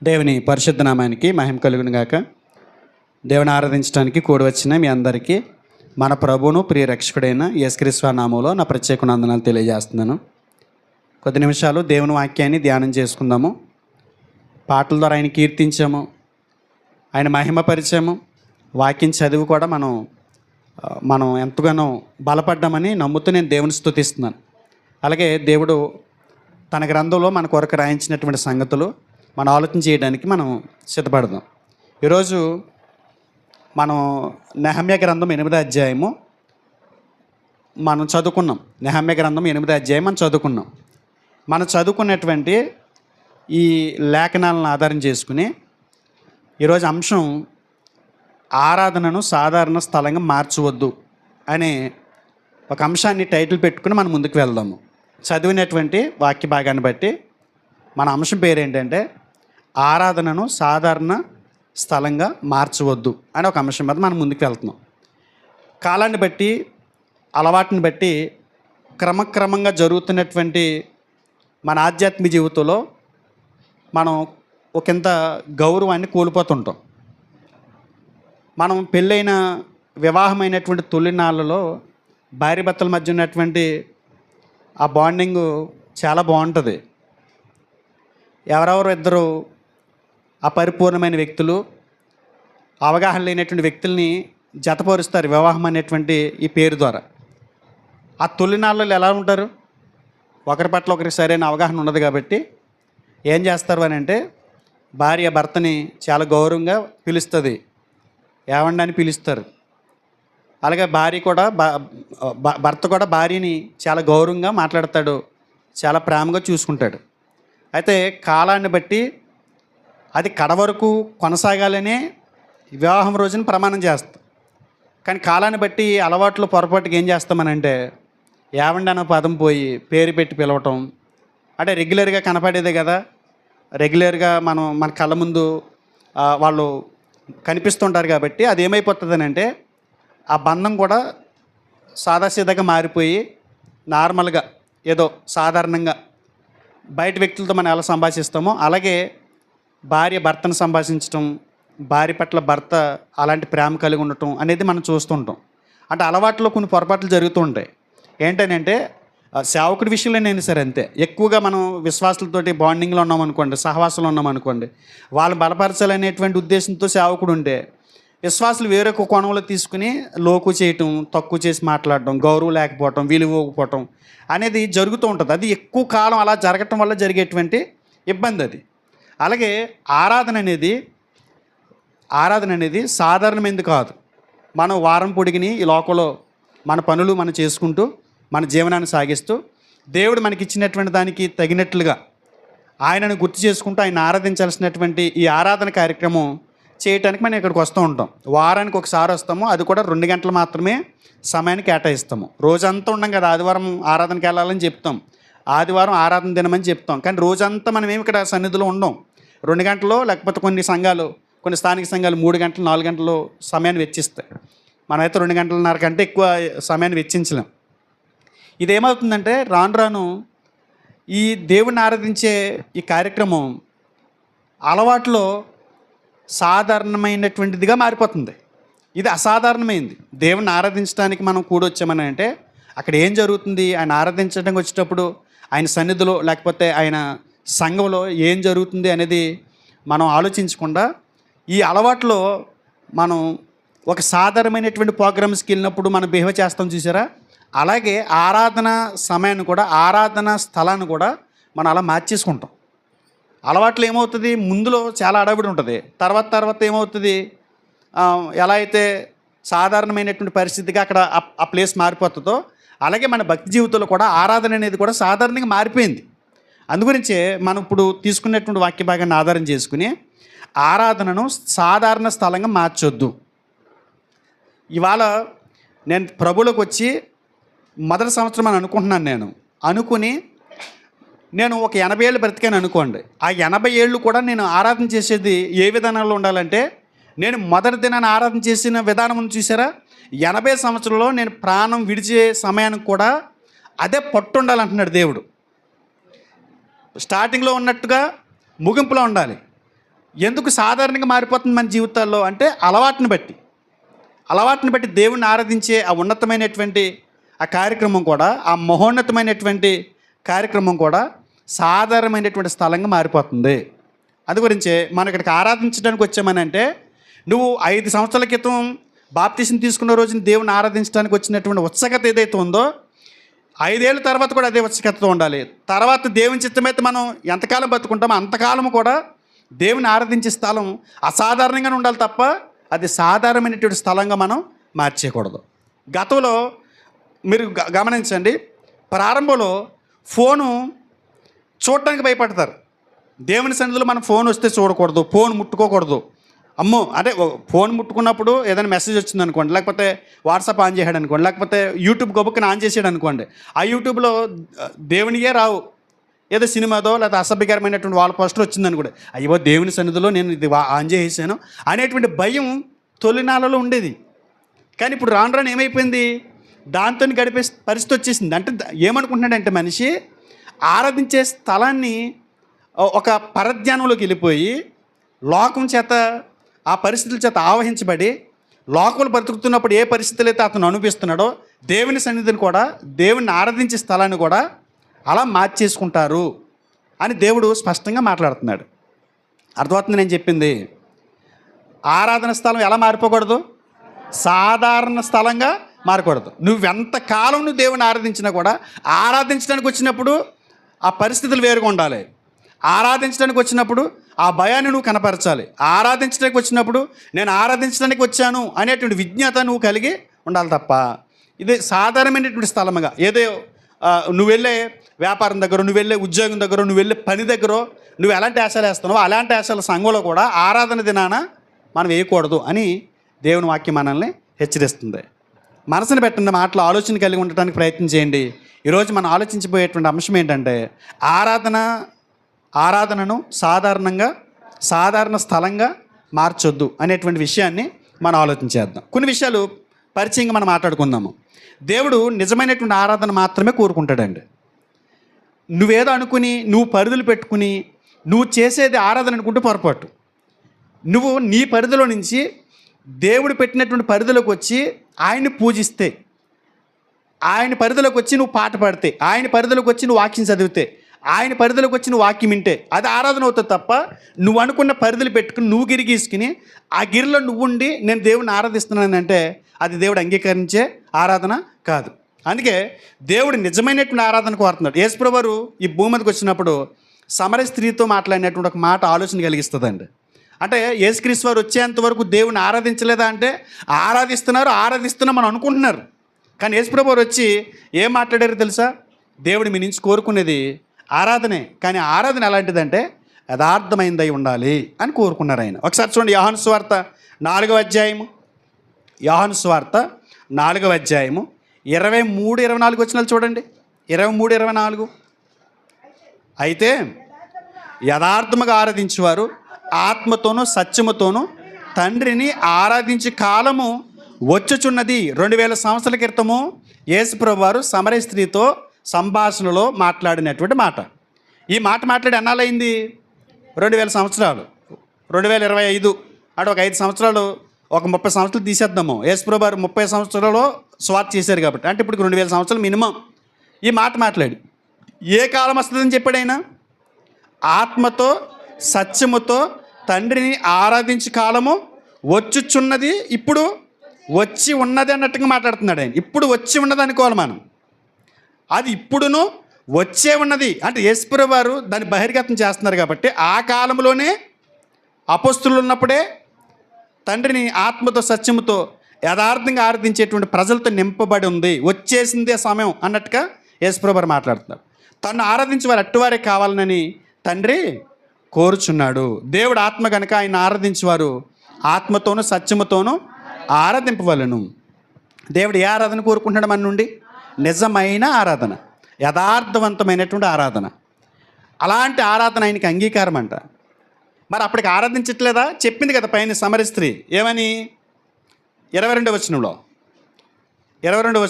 దేవుని పరిశుద్ధ నామానికి మహిమ కలుగును గాక. దేవుని ఆరాధించడానికి కూడి వచ్చిన మీ అందరికీ మన ప్రభువును ప్రియ రక్షకుడైన యేసుక్రీస్తు నామములో నా ప్రత్యేక వందనాలు తెలియజేస్తున్నాను. కొద్ది నిమిషాలు దేవుని వాక్యాన్ని ధ్యానం చేసుకుందాము. పాటల ద్వారా ఆయన కీర్తించాము, ఆయన మహిమపరిచాము. వాక్యం చదివి కూడా మనం ఎంతగానో బలపడ్డామని నమ్ముతూ నేను దేవుని స్తుతిస్తున్నాను. అలాగే దేవుడు తన గ్రంథంలో మన కొరకు రాయించినటువంటి సంగతులు మనం ఆలోచన చేయడానికి మనం సిద్ధపడదాం. ఈరోజు మనం నెహమ్యా గ్రంథం 8వ అధ్యాయము మనం చదువుకున్నాం. నెహమ్యా గ్రంథం 8వ అధ్యాయం మనం చదువుకున్నాం. మనం చదువుకున్నటువంటి ఈ లేఖనాలను ఆధారం చేసుకుని ఈరోజు అంశం ఆరాధనను సాధారణ స్థలంగా మార్చవద్దు అనే ఒక అంశాన్ని టైటిల్ పెట్టుకుని మనం ముందుకు వెళ్దాము. చదివినటువంటి వాక్య భాగాన్ని బట్టి మన అంశం పేరు ఏంటంటే ఆరాధనను సాధారణ స్థలంగా మార్చవద్దు అని ఒక అంశం మీద మనం ముందుకు వెళ్తున్నాం. కాలాన్ని బట్టి, అలవాటుని బట్టి క్రమక్రమంగా జరుగుతున్నటువంటి మన ఆధ్యాత్మిక జీవితంలో మనం ఒకంత గౌరవాన్ని కోల్పోతుంటాం. మనం పెళ్ళైన వివాహమైనటువంటి తొలినాళ్ళలో భార్య భర్తల మధ్య ఉన్నటువంటి ఆ బాండింగ్ చాలా బాగుంటుంది. ఎవరెవరు ఇద్దరు అపరిపూర్ణమైన వ్యక్తులు, అవగాహన లేనటువంటి వ్యక్తుల్ని జతపరుస్తారు వివాహం అనేటువంటి ఈ పేరు ద్వారా. ఆ తొలినాళ్ళలో ఎలా ఉంటారు? ఒకరి పట్ల ఒకరికి సరైన అవగాహన ఉండదు కాబట్టి ఏం చేస్తారు అని అంటే భార్య భర్తని చాలా గౌరవంగా పిలుస్తుంది, ఏవండి అని పిలుస్తారు. అలాగే భార్య కూడా భర్త కూడా భార్యని చాలా గౌరవంగా మాట్లాడతాడు, చాలా ప్రేమగా చూసుకుంటాడు. అయితే కాలాన్ని బట్టి అది కడ వరకు కొనసాగాలనే వివాహం రోజున ప్రమాణం చేస్తాం. కానీ కాలాన్ని బట్టి అలవాట్లు పొరపాటుగా ఏం చేస్తామనంటే ఏవండి అన్న పదం పోయి పేరు పెట్టి పిలవటం. అంటే రెగ్యులర్గా కనపడేదే కదా, రెగ్యులర్గా మన కళ్ళ ముందు వాళ్ళు కనిపిస్తుంటారు కాబట్టి అది ఏమైపోతుంది అంటే ఆ బంధం కూడా సాదాసీదాగా మారిపోయి నార్మల్గా ఏదో సాధారణంగా బయట వ్యక్తులతో మనం ఎలా సంభాషిస్తామో అలాగే భార్య భర్తను సంభాషించటం, భార్య పట్ల భర్త అలాంటి ప్రేమ కలిగి ఉండటం అనేది మనం చూస్తుంటాం. అంటే అలవాట్లో కొన్ని పొరపాట్లు జరుగుతూ ఉంటాయి. ఏంటనంటే సేవకుడి విషయంలో నేను సరే అంతే, ఎక్కువగా మనం విశ్వాసులతోటి బాండింగ్లో ఉన్నామనుకోండి, సహవాసంలో ఉన్నామనుకోండి, వాళ్ళు బలపరచాలనేటువంటి ఉద్దేశంతో సేవకుడు ఉంటే విశ్వాసులు వేరొక కోణంలో తీసుకుని లోకు చేయటం, తక్కువ చేసి మాట్లాడటం, గౌరవం లేకపోవటం, విలువకపోవటం అనేది జరుగుతూ ఉంటుంది. అది ఎక్కువ కాలం అలా జరగటం వల్ల జరిగేటువంటి ఇబ్బంది అది. అలాగే ఆరాధన అనేది సాధారణమైనది కాదు. మనం వారం పొడిగిని ఈ లోకంలో మన పనులు మనం చేసుకుంటూ మన జీవనాన్ని సాగిస్తూ దేవుడు మనకి ఇచ్చినటువంటి దానికి తగినట్లుగా ఆయనను గుర్తు చేసుకుంటూ ఆయన ఆరాధించాల్సినటువంటి ఈ ఆరాధన కార్యక్రమం చేయటానికి మనం ఇక్కడికి వస్తూ ఉంటాం. వారానికి ఒకసారి వస్తాము, అది కూడా 2 గంటలు మాత్రమే సమయాన్ని కేటాయిస్తాము. రోజంతా ఉండం కదా, ఆదివారం ఆరాధనకి వెళ్ళాలని చెప్తాం, ఆదివారం ఆరాధన దినమని చెప్తాం. కానీ రోజంతా మనం ఏమి ఇక్కడ సన్నిధిలో ఉండం. 2 గంటలు, లేకపోతే కొన్ని స్థానిక సంఘాలు 3 గంటలు 4 గంటలు సమయాన్ని వెచ్చిస్తాయి. మనమైతే 2 గంటలన్నర కంటే ఎక్కువ సమయాన్ని వెచ్చించలేం. ఇదేమవుతుందంటే రాను రాను ఈ దేవుణ్ణి ఆరాధించే ఈ కార్యక్రమం అలవాట్లో సాధారణమైనటువంటిదిగా మారిపోతుంది. ఇది అసాధారణమైంది. దేవుణ్ణి ఆరాధించడానికి మనం కూడొచ్చామని అంటే అక్కడ ఏం జరుగుతుంది? ఆయన ఆరాధించడానికి వచ్చేటప్పుడు ఆయన సన్నిధిలో లేకపోతే ఆయన సంఘంలో ఏం జరుగుతుంది అనేది మనం ఆలోచించకుండా ఈ అలవాట్లో మనం ఒక సాధారణమైనటువంటి ప్రోగ్రామ్స్కి వెళ్ళినప్పుడు మనం బిహేవ్ చేస్తాం చూసారా, అలాగే ఆరాధన సమయాన్ని కూడా, ఆరాధన స్థలాన్ని కూడా మనం అలా మార్చేసుకుంటాం. అలవాట్లు ఏమవుతుంది, ముందులో చాలా అడవిడి ఉంటుంది, తర్వాత ఏమవుతుంది, ఎలా అయితే సాధారణమైనటువంటి పరిస్థితిగా అక్కడ ఆ ప్లేస్ మారిపోతుందో అలాగే మన భక్తి జీవితంలో కూడా ఆరాధన అనేది కూడా సాధారణంగా మారిపోయింది. అందుగురించే మనం ఇప్పుడు తీసుకున్నటువంటి వాక్య భాగాన్ని ఆధారం చేసుకుని ఆరాధనను సాధారణ స్థలంగా మార్చొద్దు. ఇవాళ నేను ప్రభువులోకి వచ్చి మొదటి సంవత్సరం అని అనుకుంటున్నాను. నేను ఒక 80 ఏళ్ళు బ్రతికాను అనుకోండి. ఆ 80 ఏళ్ళు కూడా నేను ఆరాధన చేసేది ఏ విధానంలో ఉండాలంటే, నేను మొదటి దినాన్ని ఆరాధన చేసిన విధానం చూసారా, 80 సంవత్సరంలో నేను ప్రాణం విడిచే సమయానికి కూడా అదే పట్టు ఉండాలంటున్నాడు దేవుడు. స్టార్టింగ్లో ఉన్నట్టుగా ముగింపులో ఉండాలి. ఎందుకు సాధారణంగా మారిపోతుంది మన జీవితాల్లో అంటే అలవాటుని బట్టి దేవుణ్ణి ఆరాధించే ఆ ఉన్నతమైనటువంటి ఆ కార్యక్రమం కూడా, ఆ మహోన్నతమైనటువంటి కార్యక్రమం కూడా సాధారణమైనటువంటి స్థలంగా మారిపోతుంది. అది గురించే మనం ఇక్కడికి ఆరాధించడానికి వచ్చామని అంటే, నువ్వు 5 సంవత్సరాల క్రితం బాప్తీసం తీసుకున్న రోజున దేవుని ఆరాధించడానికి వచ్చినటువంటి ఉత్సుకత ఏదైతే ఉందో, 5 ఏళ్ళ తర్వాత కూడా అదే ఉత్సుకతతో ఉండాలి. తర్వాత దేవుని చిత్తమైతే మనం ఎంతకాలం బతుకుంటామో అంతకాలం కూడా దేవుని ఆరాధించే స్థలం అసాధారణంగానే ఉండాలి తప్ప అది సాధారణమైనటువంటి స్థలంగా మనం మార్చేయకూడదు. గతంలో మీరు గమనించండి, ప్రారంభంలో ఫోను చూడటానికి భయపడతారు. దేవుని సన్నిధిలో మనం ఫోన్ వస్తే చూడకూడదు, ఫోన్ ముట్టుకోకూడదు. అమ్మో అంటే ఫోన్ ముట్టుకున్నప్పుడు ఏదైనా మెసేజ్ వచ్చింది అనుకోండి, లేకపోతే వాట్సాప్ ఆన్ చేసాడు అనుకోండి, లేకపోతే యూట్యూబ్ గొప్పని ఆన్ చేసాడు అనుకోండి, ఆ యూట్యూబ్లో దేవునియే రావు, ఏదో సినిమాదో లేదా అసభ్యకరమైనటువంటి వాళ్ళ పోస్టర్ వచ్చిందని కూడా, అయ్యో దేవుని సన్నిధిలో నేను ఇది ఆన్ చేసేసాను అనేటువంటి భయం తొలినాళ్ళలో ఉండేది. కానీ ఇప్పుడు రాను రాను ఏమైపోయింది, దాంతో గడిపే పరిస్థితి వచ్చేసింది. అంటే ఏమనుకుంటున్నాడంటే మనిషి ఆరాధించే స్థలాన్ని ఒక పరధ్యానంలోకి వెళ్ళిపోయి లోకం చేత ఆ పరిస్థితుల చేత ఆవహించబడి లోకములు బ్రతుకుతున్నప్పుడు ఏ పరిస్థితులు అయితే అతను అనిపిస్తున్నాడో దేవుని సన్నిధిని కూడా, దేవుని ఆరాధించే స్థలాన్ని కూడా అలా మార్చేసుకుంటారు అని దేవుడు స్పష్టంగా మాట్లాడుతున్నాడు. అర్థమవుతుంది నేను చెప్పింది? ఆరాధన స్థలం ఎలా మారిపోకూడదు? సాధారణ స్థలంగా మారకూడదు. నువ్వెంతకాలం నువ్వు దేవుని ఆరాధించినా కూడా ఆరాధించడానికి వచ్చినప్పుడు ఆ పరిస్థితులు వేరుగా ఉండాలి. ఆరాధించడానికి వచ్చినప్పుడు ఆ భయాన్ని నువ్వు కనపరచాలి. ఆరాధించడానికి వచ్చినప్పుడు నేను ఆరాధించడానికి వచ్చాను అనేటువంటి విజ్ఞత నువ్వు కలిగి ఉండాలి తప్ప ఇది సాధారణమైనటువంటి స్థలముగా ఏదో నువ్వు వెళ్ళే వ్యాపారం దగ్గర, నువ్వు వెళ్ళే ఉద్యోగం దగ్గర, నువ్వు వెళ్ళే పని దగ్గర నువ్వు ఎలాంటి ఆశలు వేస్తున్నావో అలాంటి ఆశల సంఘంలో కూడా ఆరాధన దినాన మనం వేయకూడదు అని దేవుని వాక్యం మనల్ని హెచ్చరిస్తుంది. మనసును పెట్టిన మాటలు ఆలోచన కలిగి ఉండటానికి ప్రయత్నం చేయండి. ఈరోజు మనం ఆలోచించబోయేటువంటి అంశం ఏంటంటే ఆరాధనను సాధారణ స్థలంగా మార్చొద్దు అనేటువంటి విషయాన్ని మనం ఆలోచించేద్దాం. కొన్ని విషయాలు పరిచయంగా మనం మాట్లాడుకుందాము. దేవుడు నిజమైనటువంటి ఆరాధన మాత్రమే కోరుకుంటాడండి. నువ్వేదో అనుకుని నువ్వు పరిధులు పెట్టుకుని నువ్వు చేసేది ఆరాధన అనుకుంటే పొరపాటు. నువ్వు నీ పరిధిలో నుంచి దేవుడు పెట్టినటువంటి పరిధిలోకి వచ్చి ఆయన్ని పూజిస్తే, ఆయన పరిధిలోకి వచ్చి నువ్వు పాట పాడితే, ఆయన పరిధిలోకి వచ్చి నువ్వు వాక్యం చదివితే, ఆయన పరిధిలోకి వచ్చి నువ్వు వాక్యం వింటే అది ఆరాధన అవుతుంది తప్ప నువ్వు అనుకున్న పరిధులు పెట్టుకుని నువ్వు గిరి గీసుకుని ఆ గిరిలో నువ్వు ఉండి నేను దేవుడిని ఆరాధిస్తున్నానంటే అది దేవుడు అంగీకరించే ఆరాధన కాదు. అందుకే దేవుడు నిజమైనటువంటి ఆరాధన కోరుతున్నాడు. యేసుప్రభువు వారు ఈ భూమి మీదకి వచ్చినప్పుడు సమరయ స్త్రీతో మాట్లాడినటువంటి ఒక మాట ఆలోచన కలిగిస్తుందండి. అంటే యేసుక్రీస్తు వారు వచ్చేంత వరకు దేవుని ఆరాధించలేదా అంటే ఆరాధిస్తున్నాం మనం అనుకుంటున్నారు. కానీ యేసుప్రభువు వారు వచ్చి ఏం మాట్లాడారో తెలుసా? దేవుడు మీ నుంచి కోరుకునేది ఆరాధనే, కానీ ఆరాధన ఎలాంటిదంటే యథార్థమైందై ఉండాలి అని కోరుకున్నారు ఆయన. ఒకసారి చూడండి, యోహాను సువార్త 4వ అధ్యాయము 23-24 వచనాలు చూడండి. 23-24. అయితే యథార్థముగా ఆరాధించేవారు ఆత్మతోనూ సత్యముతోనూ తండ్రిని ఆరాధించే కాలము వచ్చుచున్నది. 2000 సంవత్సరాల క్రితము యేసుప్రభువు వారు సమరయ స్త్రీతో సంభాషణలో మాట్లాడినటువంటి మాట. ఈ మాట మాట్లాడి ఎన్నాళ్ళయింది? 2000 సంవత్సరాలు. 2025 అంటే ఒక 5 సంవత్సరాలు, ఒక 30 సంవత్సరాలు తీసేద్దాము. యేసుప్రభువు వారు 30 సంవత్సరాలు స్వార్థ చేశారు కాబట్టి, అంటే ఇప్పుడు 2000 సంవత్సరాలు మినిమం ఈ మాట మాట్లాడి ఏ కాలం వస్తుందని చెప్పాడు ఆయన? ఆత్మతో సత్యముతో తండ్రిని ఆరాధించే కాలము వచ్చుచున్నది, ఇప్పుడు వచ్చి ఉన్నది అన్నట్టుగా మాట్లాడుతున్నాడు ఆయన. ఇప్పుడు వచ్చి ఉన్నది అనుకోవాలి మనం. అది ఇప్పుడును వచ్చే ఉన్నది అంటే యేసుప్రభువు వారు దాన్ని బహిర్గతం చేస్తున్నారు కాబట్టి ఆ కాలంలోనే అపొస్తలులు ఉన్నప్పుడే తండ్రిని ఆత్మతో సత్యముతో యథార్థంగా ఆరాధించేటువంటి ప్రజలతో నింపబడి ఉంది, వచ్చేసిందే సమయం అన్నట్టుగా యేసుప్రభువు వారు మాట్లాడుతున్నారు. తను ఆరాధించే వారు అట్టువారే కావాలని తండ్రి కోరుచున్నాడు. దేవుడు ఆత్మ కనుక ఆయన ఆరాధించేవారు ఆత్మతోనూ సత్యముతోనూ ఆరాధింపవలను. దేవుడు ఏ ఆరాధన కోరుకుంటున్నాడు మన నుండి? నిజమైన ఆరాధన, యథార్థవంతమైనటువంటి ఆరాధన. అలాంటి ఆరాధన ఆయనకి అంగీకారం అంట. మరి అప్పటికి ఆరాధించట్లేదా? చెప్పింది కదా పైన సమరయ స్త్రీ ఏమని? 22వ వచనంలో 20వ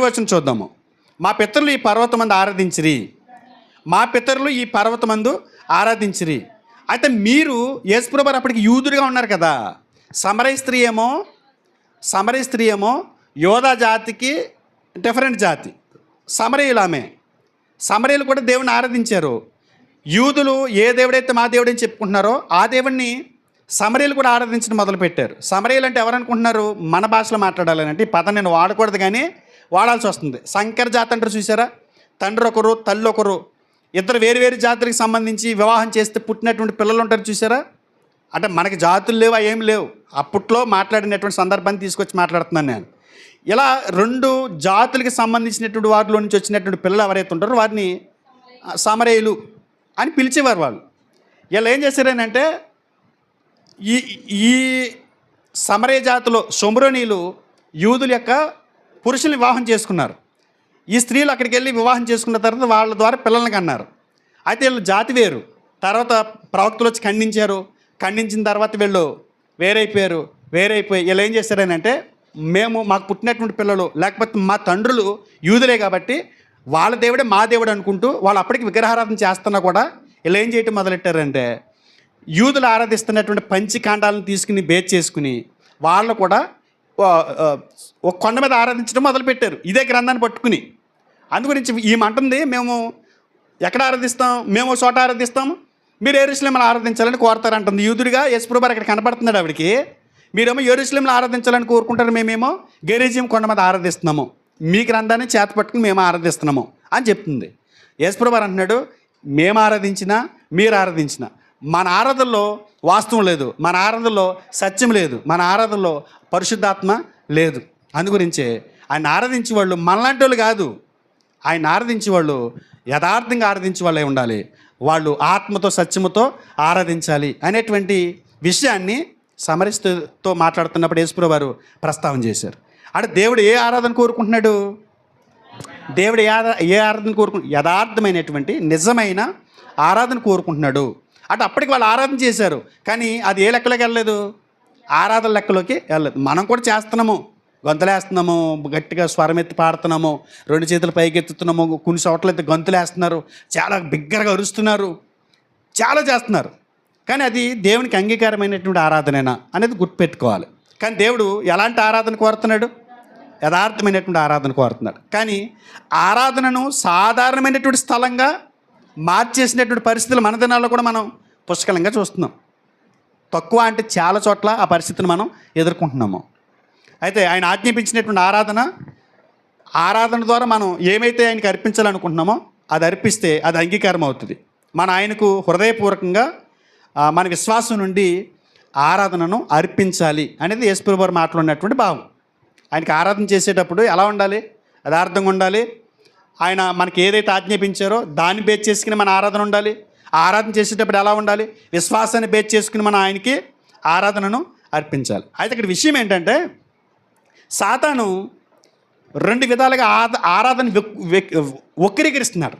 వచనం చూద్దాము. మా పితరులు ఈ పర్వతమందు ఆరాధించిరి, మా పితరులు ఈ పర్వతమందు ఆరాధించిరి. అయితే మీరు యేసుప్రభు వారు అప్పటికి యూదుడిగా ఉన్నారు కదా. సమరయ స్త్రీ ఏమో యోధా జాతికి డిఫరెంట్ జాతి. సమరయులు ఆమె. సమరయులు కూడా దేవుని ఆరాధించారు. యూదులు ఏ దేవుడైతే మా దేవుడని చెప్పుకుంటున్నారో ఆ దేవుడిని సమరయులు కూడా ఆరాధించడం మొదలుపెట్టారు. సమరయులు అంటే ఎవరనుకుంటున్నారు? మన భాషలో మాట్లాడాలని. అంటే ఈ పదం నేను వాడకూడదు కానీ వాడాల్సి వస్తుంది. సంకర జాతి అంటారు చూసారా? తండ్రి ఒకరు తల్లి ఒకరు, ఇద్దరు వేరు జాతులకు సంబంధించి వివాహం చేస్తే పుట్టినటువంటి పిల్లలు ఉంటారు చూసారా? అంటే మనకి జాతులు లేవు, ఏం లేవు. అప్పట్లో మాట్లాడినటువంటి సందర్భాన్ని తీసుకొచ్చి మాట్లాడుతున్నాను నేను. ఇలా 2 జాతులకి సంబంధించినటువంటి వారిలో నుంచి వచ్చినటువంటి పిల్లలు ఎవరైతే ఉంటారో వారిని సమరయులు అని పిలిచేవారు వాళ్ళు. ఇలా ఏం చేశారనంటే ఈ ఈ సమరయ జాతిలో షోమ్రోనీలు యూదుల యొక్క పురుషుల్ని వివాహం చేసుకున్నారు. ఈ స్త్రీలు అక్కడికి వెళ్ళి వివాహం చేసుకున్న తర్వాత వాళ్ళ ద్వారా పిల్లల్ని కన్నారు. అయితే వీళ్ళు జాతి వేరు. తర్వాత ప్రవక్తలు వచ్చి ఖండించిన తర్వాత వీళ్ళు వేరైపోయి వీళ్ళు ఏం చేశారనంటే మాకు పుట్టినటువంటి పిల్లలు లేకపోతే మా తండ్రులు యూదులే కాబట్టి వాళ్ళ దేవుడే మా దేవుడు అనుకుంటూ వాళ్ళు అప్పటికి విగ్రహారాధన చేస్తున్నా కూడా వీళ్ళు ఏం చేయటం మొదలెట్టారంటే యూదులు ఆరాధిస్తున్నటువంటి పంచకాండాలను తీసుకుని బేస్ చేసుకుని వాళ్ళు కూడా ఒక కొండ మీద ఆరాధించడం మొదలుపెట్టారు ఇదే గ్రంథాన్ని పట్టుకుని. అందుగురించి ఈమంటుంది మేము ఎక్కడ ఆరాధిస్తాం, మేము చోట ఆరాధిస్తాము, మీరు యెరూషలేములో ఆరాధించాలని కోరతారంటుంది. యూదుడిగా యేసుప్రభు అక్కడ కనపడుతున్నాడు ఆవిడికి. మీరేమో యెరూషలేములో ఆరాధించాలని కోరుకుంటారు, మేమేమో గెరిజీం కొండ మీద ఆరాధిస్తున్నాము, మీ గ్రంథాన్ని చేత పట్టుకుని మేము ఆరాధిస్తున్నాము అని చెప్తుంది. యేసుప్రభు అంటున్నాడు మేము ఆరాధించినా మీరు ఆరాధించినా మన ఆరాధనలో వాస్తవం లేదు, మన ఆరాధనలో సత్యం లేదు, మన ఆరాధనలో పరిశుద్ధాత్మ లేదు. అందుగురించే ఆయన ఆరాధించే వాళ్ళు మనలాంటి వాళ్ళు కాదు. ఆయన ఆరాధించే వాళ్ళు యథార్థంగా ఆరాధించే వాళ్ళే ఉండాలి. వాళ్ళు ఆత్మతో సత్యముతో ఆరాధించాలి అనేటువంటి విషయాన్ని సమరస్తో మాట్లాడుతున్నప్పుడు యేసుప్రభు వారు ప్రస్తావన చేశారు. అంటే దేవుడు ఏ ఆరాధన కోరుకుంటున్నాడు? దేవుడు ఏ ఆరాధన కోరుకుంటున్నాడు? యథార్థమైనటువంటి నిజమైన ఆరాధన కోరుకుంటున్నాడు. అంటే అప్పటికి వాళ్ళు ఆరాధన చేశారు కానీ అది ఏ లెక్కలోకి వెళ్ళలేదు, ఆరాధన లెక్కలోకి వెళ్ళలేదు. మనం కూడా చేస్తున్నాము, గొంతులేస్తున్నాము, గట్టిగా స్వరం ఎత్తి పాడుతున్నాము, 2 చేతులు పైకి ఎత్తుతున్నాము, కొన్ని చోట్ల అయితే గొంతులేస్తున్నారు, చాలా బిగ్గరగా అరుస్తున్నారు, చాలా చేస్తున్నారు. కానీ అది దేవునికి అంగీకారమైనటువంటి ఆరాధనేనా అనేది గుర్తుపెట్టుకోవాలి. కానీ దేవుడు ఎలాంటి ఆరాధన కోరుతున్నాడు? యథార్థమైనటువంటి ఆరాధన కోరుతున్నాడు. కానీ ఆరాధనను సాధారణమైనటువంటి స్థలంగా మార్చేసినటువంటి పరిస్థితులు మన దినాల్లో కూడా మనం పుష్కలంగా చూస్తున్నాం. తక్కువ అంటే చాలా చోట్ల ఆ పరిస్థితిని మనం ఎదుర్కొంటున్నాము. అయితే ఆయన ఆజ్ఞాపించినటువంటి ఆరాధన ద్వారా మనం ఏమైతే ఆయనకి అర్పించాలనుకుంటున్నామో అది అర్పిస్తే అది అంగీకారం అవుతుంది. మన ఆయనకు హృదయపూర్వకంగా మన విశ్వాసం నుండి ఆరాధనను అర్పించాలి అనేది యేసుప్రభు వారు మాట్లాడినటువంటి భావం. ఆయనకి ఆరాధన చేసేటప్పుడు ఎలా ఉండాలి? యథార్థంగా ఉండాలి. ఆయన మనకి ఏదైతే ఆజ్ఞాపించారో దాన్ని బేస్ చేసుకుని మన ఆరాధన ఉండాలి. ఆరాధన చేసేటప్పుడు ఎలా ఉండాలి? విశ్వాసాన్ని బేస్ చేసుకుని మన ఆయనకి ఆరాధనను అర్పించాలి. అయితే ఇక్కడ విషయం ఏంటంటే సాతాను 2 విధాలుగా ఆరాధన వక్రీకరిస్తున్నాడు.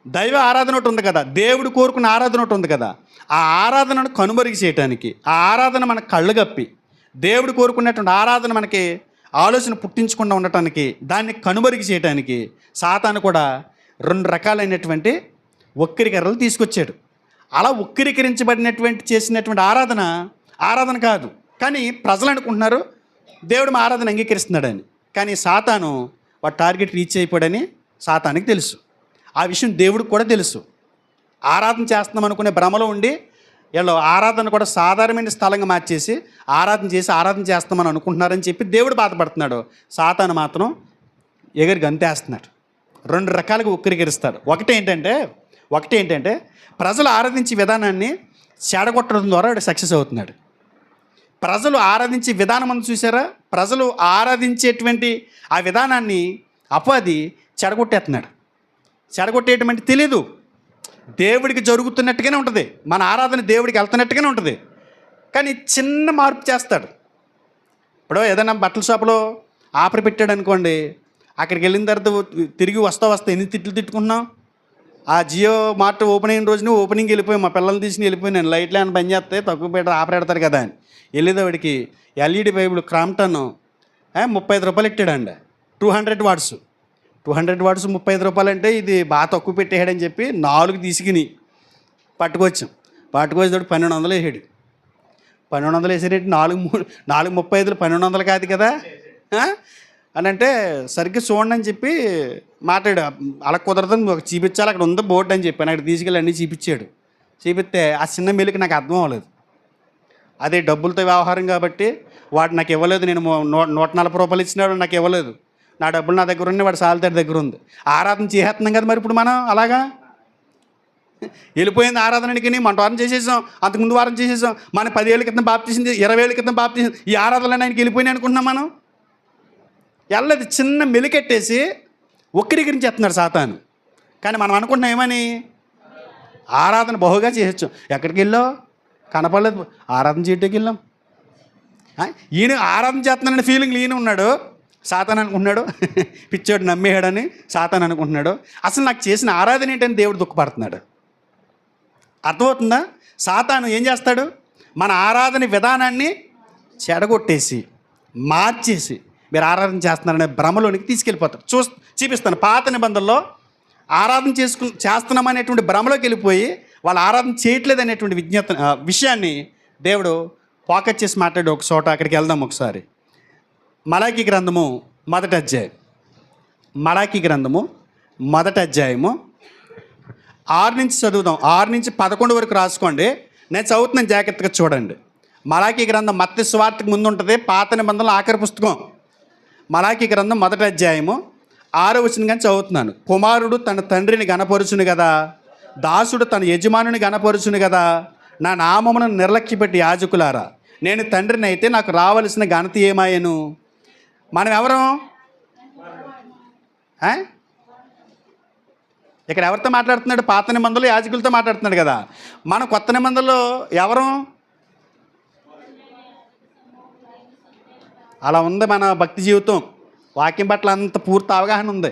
దైవ ఆరాధన ఒకటి ఉంది కదా, దేవుడు కోరుకున్న ఆరాధన ఒకటి ఉంది కదా, ఆ ఆరాధనను కనుమరుగు చేయటానికి, ఆ ఆరాధన మన కళ్ళు కప్పి దేవుడు కోరుకున్నటువంటి ఆరాధన మనకి ఆలోచన పుట్టించకుండా ఉండటానికి, దాన్ని కనుమరుగు చేయడానికి సాతాను కూడా 2 రకాలైనటువంటి వక్రీకరణలు తీసుకొచ్చాడు. అలా వక్రీకరించబడినటువంటి చేసినటువంటి ఆరాధన కాదు. కానీ ప్రజలు అనుకుంటున్నారు దేవుడు మా ఆరాధన అంగీకరిస్తున్నాడని. కానీ సాతాను వాడు టార్గెట్ రీచ్ అయిపోయాడని సాతానికి తెలుసు. ఆ విషయం దేవుడికి కూడా తెలుసు. ఆరాధన చేస్తున్నాం అనుకునే భ్రమలో ఉండి వీళ్ళు ఆరాధన కూడా సాధారణమైన స్థలంగా మార్చేసి ఆరాధన చేస్తామని అనుకుంటున్నారని చెప్పి దేవుడు బాధపడుతున్నాడు. సాతాను మాత్రం ఎగిరి గంతేస్తున్నాడు. 2 రకాలుగా వక్రీకరిస్తాడు. ఒకటి ఏంటంటే ప్రజలు ఆరాధించే విధానాన్ని చెడగొట్టడం ద్వారా వాడు సక్సెస్ అవుతున్నాడు. ప్రజలు ఆరాధించే విధానం అని చూసారా? ప్రజలు ఆరాధించేటువంటి ఆ విధానాన్ని అపవాది చెడగొట్టేస్తున్నాడు. చెడగొట్టేయటమంటే తెలీదు, దేవుడికి జరుగుతున్నట్టుగానే ఉంటుంది, మన ఆరాధన దేవుడికి వెళ్తున్నట్టుగానే ఉంటుంది. కానీ చిన్న మార్పు చేస్తాడు. ఇప్పుడు ఏదైనా బట్టల షాపులో ఆఫర్ పెట్టాడు అనుకోండి, అక్కడికి వెళ్ళిన తర్వాత తిరిగి వస్తా ఎన్ని తిట్టుకుంటున్నాం. ఆ జియో మార్ట్ ఓపెన్ అయిన రోజున ఓపెనింగ్కి వెళ్ళిపోయి మా పిల్లల్ని తీసుకుని వెళ్ళిపోయి నేను లైట్లు అని పని చేస్తే తక్కువ పెట్టి ఆఫర్ పెడతారు కదా అని వెళ్ళేదవాడికి ఎల్ఈడి బైబుల్ క్రాంప్టన్ 35 రూపాయలు ఇట్టాడండి. 200 వాట్స్ 35 రూపాయలు అంటే ఇది బాగా తక్కువ పెట్టేయడని చెప్పి 4 తీసుకుని పట్టుకొచ్చేటప్పుడు 1200 వేసాడు. 1200 వేసాడంటే 4:35 1200 కాదు కదా అని అంటే సరిగ్గా చూడండి అని చెప్పి మాట్లాడు. అలా కుదరదని ఒక చూపించాలి, అక్కడ ఉంది బోర్డు అని చెప్పాను. అక్కడ తీసుకెళ్ళి అన్నీ చూపిస్తే ఆ చిన్న మెలికి నాకు అర్థం అవ్వలేదు. అదే డబ్బులతో వ్యవహారం కాబట్టి వాడు నాకు ఇవ్వలేదు. నేను 140 రూపాయలు ఇచ్చినాడు, నాకు ఇవ్వలేదు. నా డబ్బులు నా దగ్గర ఉన్నాయి, వాడు సాల్తాడి దగ్గర ఉంది. ఆరాధన చేసేస్తున్నాం కదా మరి ఇప్పుడు మనం. అలాగా వెళ్ళిపోయింది ఆరాధనకి. మన వారం చేసేసాం, అంతకుముందు వారం చేసేసాం. మన 10 ఏళ్ళ క్రితం బాప్తీసింది, 20 ఏళ్ళ క్రితం బాప్తీసింది. ఈ ఆరాధనలు ఆయనకి వెళ్ళిపోయినాయి అనుకుంటున్నాం మనం. వెళ్ళదు, చిన్న మెలికెట్టేసి వక్రీకరించేస్తున్నాడు సాతాను. కానీ మనం అనుకుంటున్నాం ఏమని, ఆరాధన బహుగా చేసేచ్చు. ఎక్కడికి వెళ్ళావు, కనపడలేదు, ఆరాధన చేయడానికి వెళ్ళాం. ఈయన ఆరాధన చేస్తున్నాడని ఫీలింగ్ ఈయన ఉన్నాడు. సాతాను అనుకుంటున్నాడు, పిచ్చోడు నమ్మేయాడని సాతాను అనుకుంటున్నాడు. అసలు నాకు చేసిన ఆరాధన ఏంటని దేవుడు దుఃఖపడుతున్నాడు. అర్థమవుతుందా? సాతాను ఏం చేస్తాడు, మన ఆరాధన విధానాన్ని చెడగొట్టేసి మార్చేసి మీరు ఆరాధన చేస్తున్నారనే భ్రమలోనికి తీసుకెళ్ళిపోతారు. చూపిస్తాను. పాత నిబంధనలో ఆరాధన చేస్తున్నామనేటువంటి భ్రమలోకి వెళ్ళిపోయి వాళ్ళు ఆరాధన చేయట్లేదు అనేటువంటి విషయాన్ని దేవుడు ఫోకస్ చేసి మాట్లాడి ఒక చోట. అక్కడికి వెళ్దాం ఒకసారి. మలాకీ గ్రంథము మొదటి అధ్యాయం. మలాకీ గ్రంథము మొదటి అధ్యాయము 6 నుంచి చదువుదాం. 6 నుంచి 11 వరకు రాసుకోండి. నేను చదువుతున్నాను, జాగ్రత్తగా చూడండి. మలాకీ గ్రంథం మత్తయి సువార్తకు ముందు ఉంటుంది, పాత నిబంధనలో ఆఖరి పుస్తకం. మలాకీ గ్రంథం మొదటి అధ్యాయము 6వ వచనం కానీ చదువుతున్నాను. కుమారుడు తన తండ్రిని గణపరుచును కదా, దాసుడు తన యజమానుని గణపరుచును కదా. నా నామమును నిర్లక్ష్యపెట్టి యాజకులారా, నేను తండ్రిని అయితే నాకు రావలసిన ఘనత ఏమాయను? మనం ఎవరం? ఇక్కడ ఎవరితో మాట్లాడుతున్నాడు? పాత నిబంధనలో యాజకులతో మాట్లాడుతున్నాడు కదా. మనం కొత్త నిబంధనలో ఎవరం? అలా ఉంది మన భక్తి జీవితం. వాక్యం పట్ల అంత పూర్తి అవగాహన ఉంది.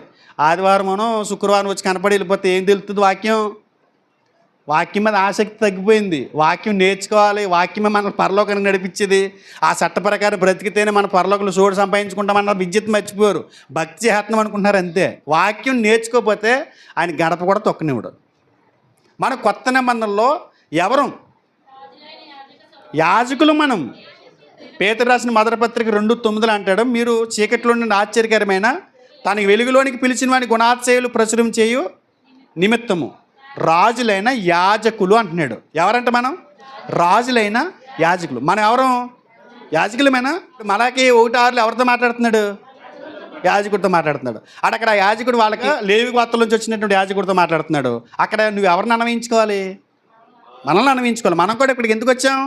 ఆదివారం మనం శుక్రవారం వచ్చి కనపడి వెళ్ళిపోతే ఏం తెలుస్తుంది? వాక్యం మీద ఆసక్తి తగ్గిపోయింది. వాక్యం నేర్చుకోవాలి, వాక్యమే మన పరలోకానికి నడిపించేది. ఆ చట్ట ప్రకారం బ్రతికితేనే మన పరలోకంలో చోటు సంపాదించుకుంటామన్న విద్యుత్ మర్చిపోయారు. భక్తి చేస్తున్నాం అనుకుంటున్నారు అంతే. వాక్యం నేర్చుకోకపోతే ఆయన గడప కూడా తొక్కనివ్వడు. మన కొత్త నిబంధనలో ఎవరం? యాజకులు మనం. పేతురు రాసిన మొదటి పత్రిక 2:9 అంటాడు, మీరు చీకట్లో నుండి ఆశ్చర్యకరమైన తనకి వెలుగులోనికి పిలిచిన వాని గుణాతిశయాలు ప్రచురం చేయు నిమిత్తము రాజులైన యాజకులు అంటున్నాడు. ఎవరంట మనం? రాజులైన యాజకులు. మనం ఎవరం? యాజకులమేనా? మలాకీ 1:6 ఎవరితో మాట్లాడుతున్నాడు? యాజకుడితో మాట్లాడుతున్నాడు. అక్కడ యాజకుడు వాళ్ళకి లేవి గోత్రం నుంచి వచ్చినటువంటి యాజకుడితో మాట్లాడుతున్నాడు. అక్కడ నువ్వు ఎవరిని అన్వయించుకోవాలి? మనల్ని అన్వయించుకోవాలి. మనం కూడా ఇక్కడికి ఎందుకు వచ్చాం?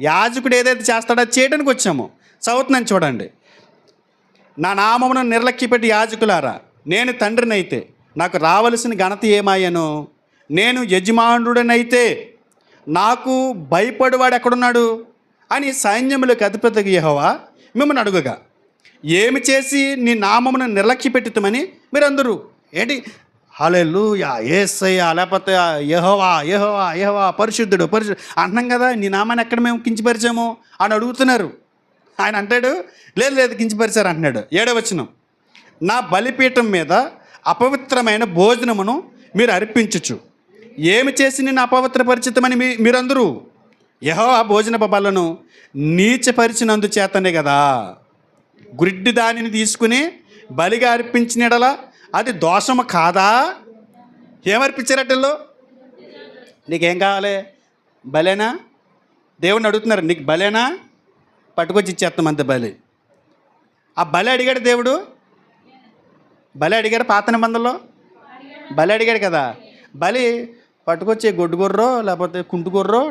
యాజకుడు ఏదైతే చేస్తాడో అది చేయడానికి వచ్చాము. చదువుతున్నాను చూడండి. నా నామమును నిర్లక్ష్యపెట్టి యాజకులారా, నేను తండ్రినైతే నాకు రావలసిన ఘనత ఏమాయను? నేను యజమానుడనైతే నాకు భయపడేవాడు ఎక్కడున్నాడు అని సైన్యములకు అధిపతి యెహోవా మిమ్మల్ని అడుగుగా, ఏమి చేసి నీ నామమును నిర్లక్ష్యపెట్టుతామని మీరందరూ ఏంటి హల్లెలూయా యేసయ్యా లేకపోతే యెహోవా యెహోవా యెహోవా పరిశుద్ధుడు అంటున్నాం కదా. నీ నామాన్ని ఎక్కడ మేము కించపరిచాము అని అడుగుతున్నారు. ఆయన అంటాడు, లేదు కించపరిచారు అంటున్నాడు. 7వ వచనం, నా బలిపీఠం మీద అపవిత్రమైన భోజనమును మీరు అర్పించుచు ఏమి చేసి నిన్ను అపవిత్రపరిచితమని మీరందరూ యెహోవా భోజన బలను నీచపరిచినందు చేతనే కదా. గుడ్డి దానిని తీసుకుని బలిగా అర్పించినడలా అది దోషము కాదా? ఏమర్పించారటల్లో? నీకేం కావాలి? బలేనా? దేవుడిని అడుగుతున్నారు, నీకు బలేనా? పట్టుకొచ్చి ఇచ్చేస్తాం అంత బలి. ఆ బలి అడిగాడు దేవుడు. బలి అడిగాడు పాత నిబంధనలో. బలి అడిగాడు కదా. బలి పట్టుకొచ్చి గొడ్డు గొర్రో లేకపోతే కుంటు గొర్రో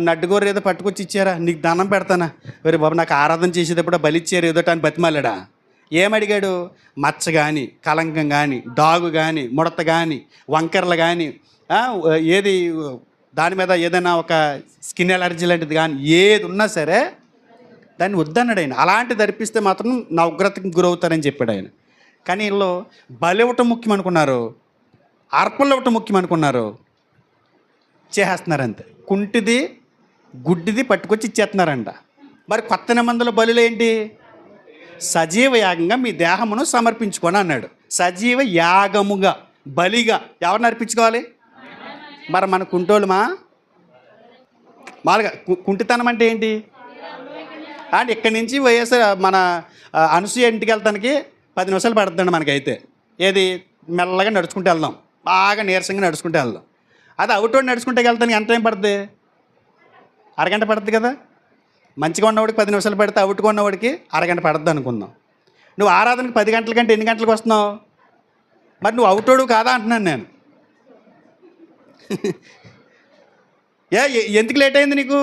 నడ్డు గొర్రె ఏదో పట్టుకొచ్చి ఇచ్చారా? నీకు దండం పెడతానా? వేరే బాబు నాకు ఆరాధన చేసేటప్పుడు బలి ఇచ్చారు ఏదో అని బతిమాలాడా? ఏమడిగాడు? మచ్చ కానీ, కలంకం కానీ, డాగు కానీ, ముడత కానీ, వంకర్లు కానీ, ఏది దాని మీద ఏదైనా ఒక స్కిన్ ఎలర్జీ లాంటిది కానీ ఏది ఉన్నా సరే దాన్ని వద్దన్నాడు ఆయన. అలాంటిది అర్పిస్తే మాత్రం నా ఉగ్రతకి గురవుతారని చెప్పాడు ఆయన. కానీ వీళ్ళు బలి ఇవ్వటం ముఖ్యం అనుకున్నారు, అర్పణలు ఇవ్వటం ముఖ్యం అనుకున్నారు. చేసేస్తున్నారు అంతే. కుంటిది గుడ్డిది పట్టుకొచ్చి ఇచ్చేస్తున్నారంట. మరి కొత్త నిబంధనల బలులు ఏంటి? సజీవ యాగంగా మీ దేహమును సమర్పించుకొని అన్నాడు. సజీవ యాగముగా, బలిగా ఎవరిని అర్పించుకోవాలి? మరి మన కుంటోళ్ళమా? మామూలుగా కుంటితనం అంటే ఏంటి అంటే ఇక్కడి నుంచి వైఎస్ఆర్ మన అనసూయ ఇంటికి వెళ్తానికి 10 నిమిషాలు పడుతుందండి మనకైతే. ఏది మెల్లగా నడుచుకుంటూ వెళ్దాం, బాగా నీరసంగా నడుచుకుంటూ వెళ్దాం. అది అవుట్ నడుచుకుంటే వెళ్తానికి ఎంత టైం పడుతుంది? అరగంట పడుతుంది కదా. మంచిగా ఉన్నవాడికి 10 నిమిషాలు పడితే అవుట్గా ఉన్నవాడికి అరగంట పడుతుంది అనుకుందాం. నువ్వు ఆరాధనకి 10 గంటల కంటే ఎన్ని గంటలకు వస్తున్నావు? మరి నువ్వు అవుటోడు కాదా అంటున్నాను నేను. ఎందుకు లేట్ అయింది నీకు?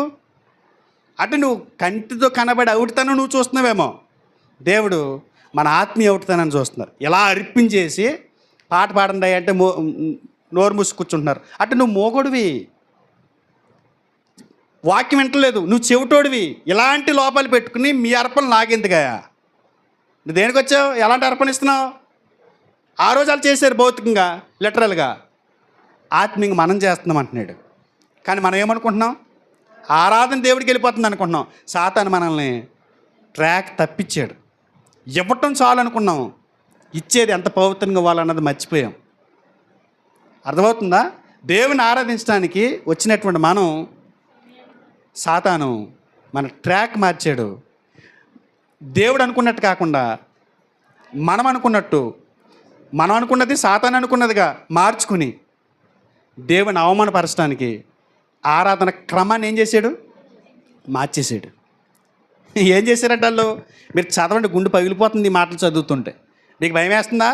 అంటే నువ్వు కంటితో కనబడి అవుట్తాను నువ్వు చూస్తున్నావేమో, దేవుడు మన ఆత్మీయ అవుట్తానని చూస్తున్నారు. ఇలా అర్పించేసి పాట పాడండి అంటే నోరు మూసి కూర్చుంటున్నారు. అంటే నువ్వు మోగోడివి, వాక్యం వింటలేదు, నువ్వు చెవిటోడివి. ఇలాంటి లోపాలు పెట్టుకుని మీ అర్పణలు నాకెందుగా? నువ్వు దేనికి వచ్చావు? ఎలాంటి అర్పణ ఇస్తున్నావు? ఆ రోజు వాళ్ళు చేశారు భౌతికంగా, లిటరల్గా. ఆత్మీయంగా మనం చేస్తున్నాం అంటున్నాడు. కానీ మనం ఏమనుకుంటున్నాం? ఆరాధన దేవుడికి వెళ్ళిపోతుంది అనుకుంటున్నాం. సాతాను మనల్ని ట్రాక్ తప్పించాడు. ఇవ్వటం చాలు అనుకున్నాం, ఇచ్చేది ఎంత పవిత్రంగా ఇవ్వాలన్నది మర్చిపోయాం. అర్థమవుతుందా? దేవుని ఆరాధించడానికి వచ్చినటువంటి మనం సాతాను మన ట్రాక్ మార్చాడు. దేవుడు అనుకున్నట్టు కాకుండా మనం అనుకున్నది సాతాను అనుకున్నదిగా మార్చుకుని దేవుని అవమానపరచడానికి ఆరాధన క్రమాన్ని ఏం చేశాడు? మార్చేసాడు. ఏం చేశారంటే వాళ్ళు, మీరు చదవండి, గుండె పగిలిపోతుంది ఈ మాటలు చదువుతుంటే. మీకు భయం వేస్తుందా?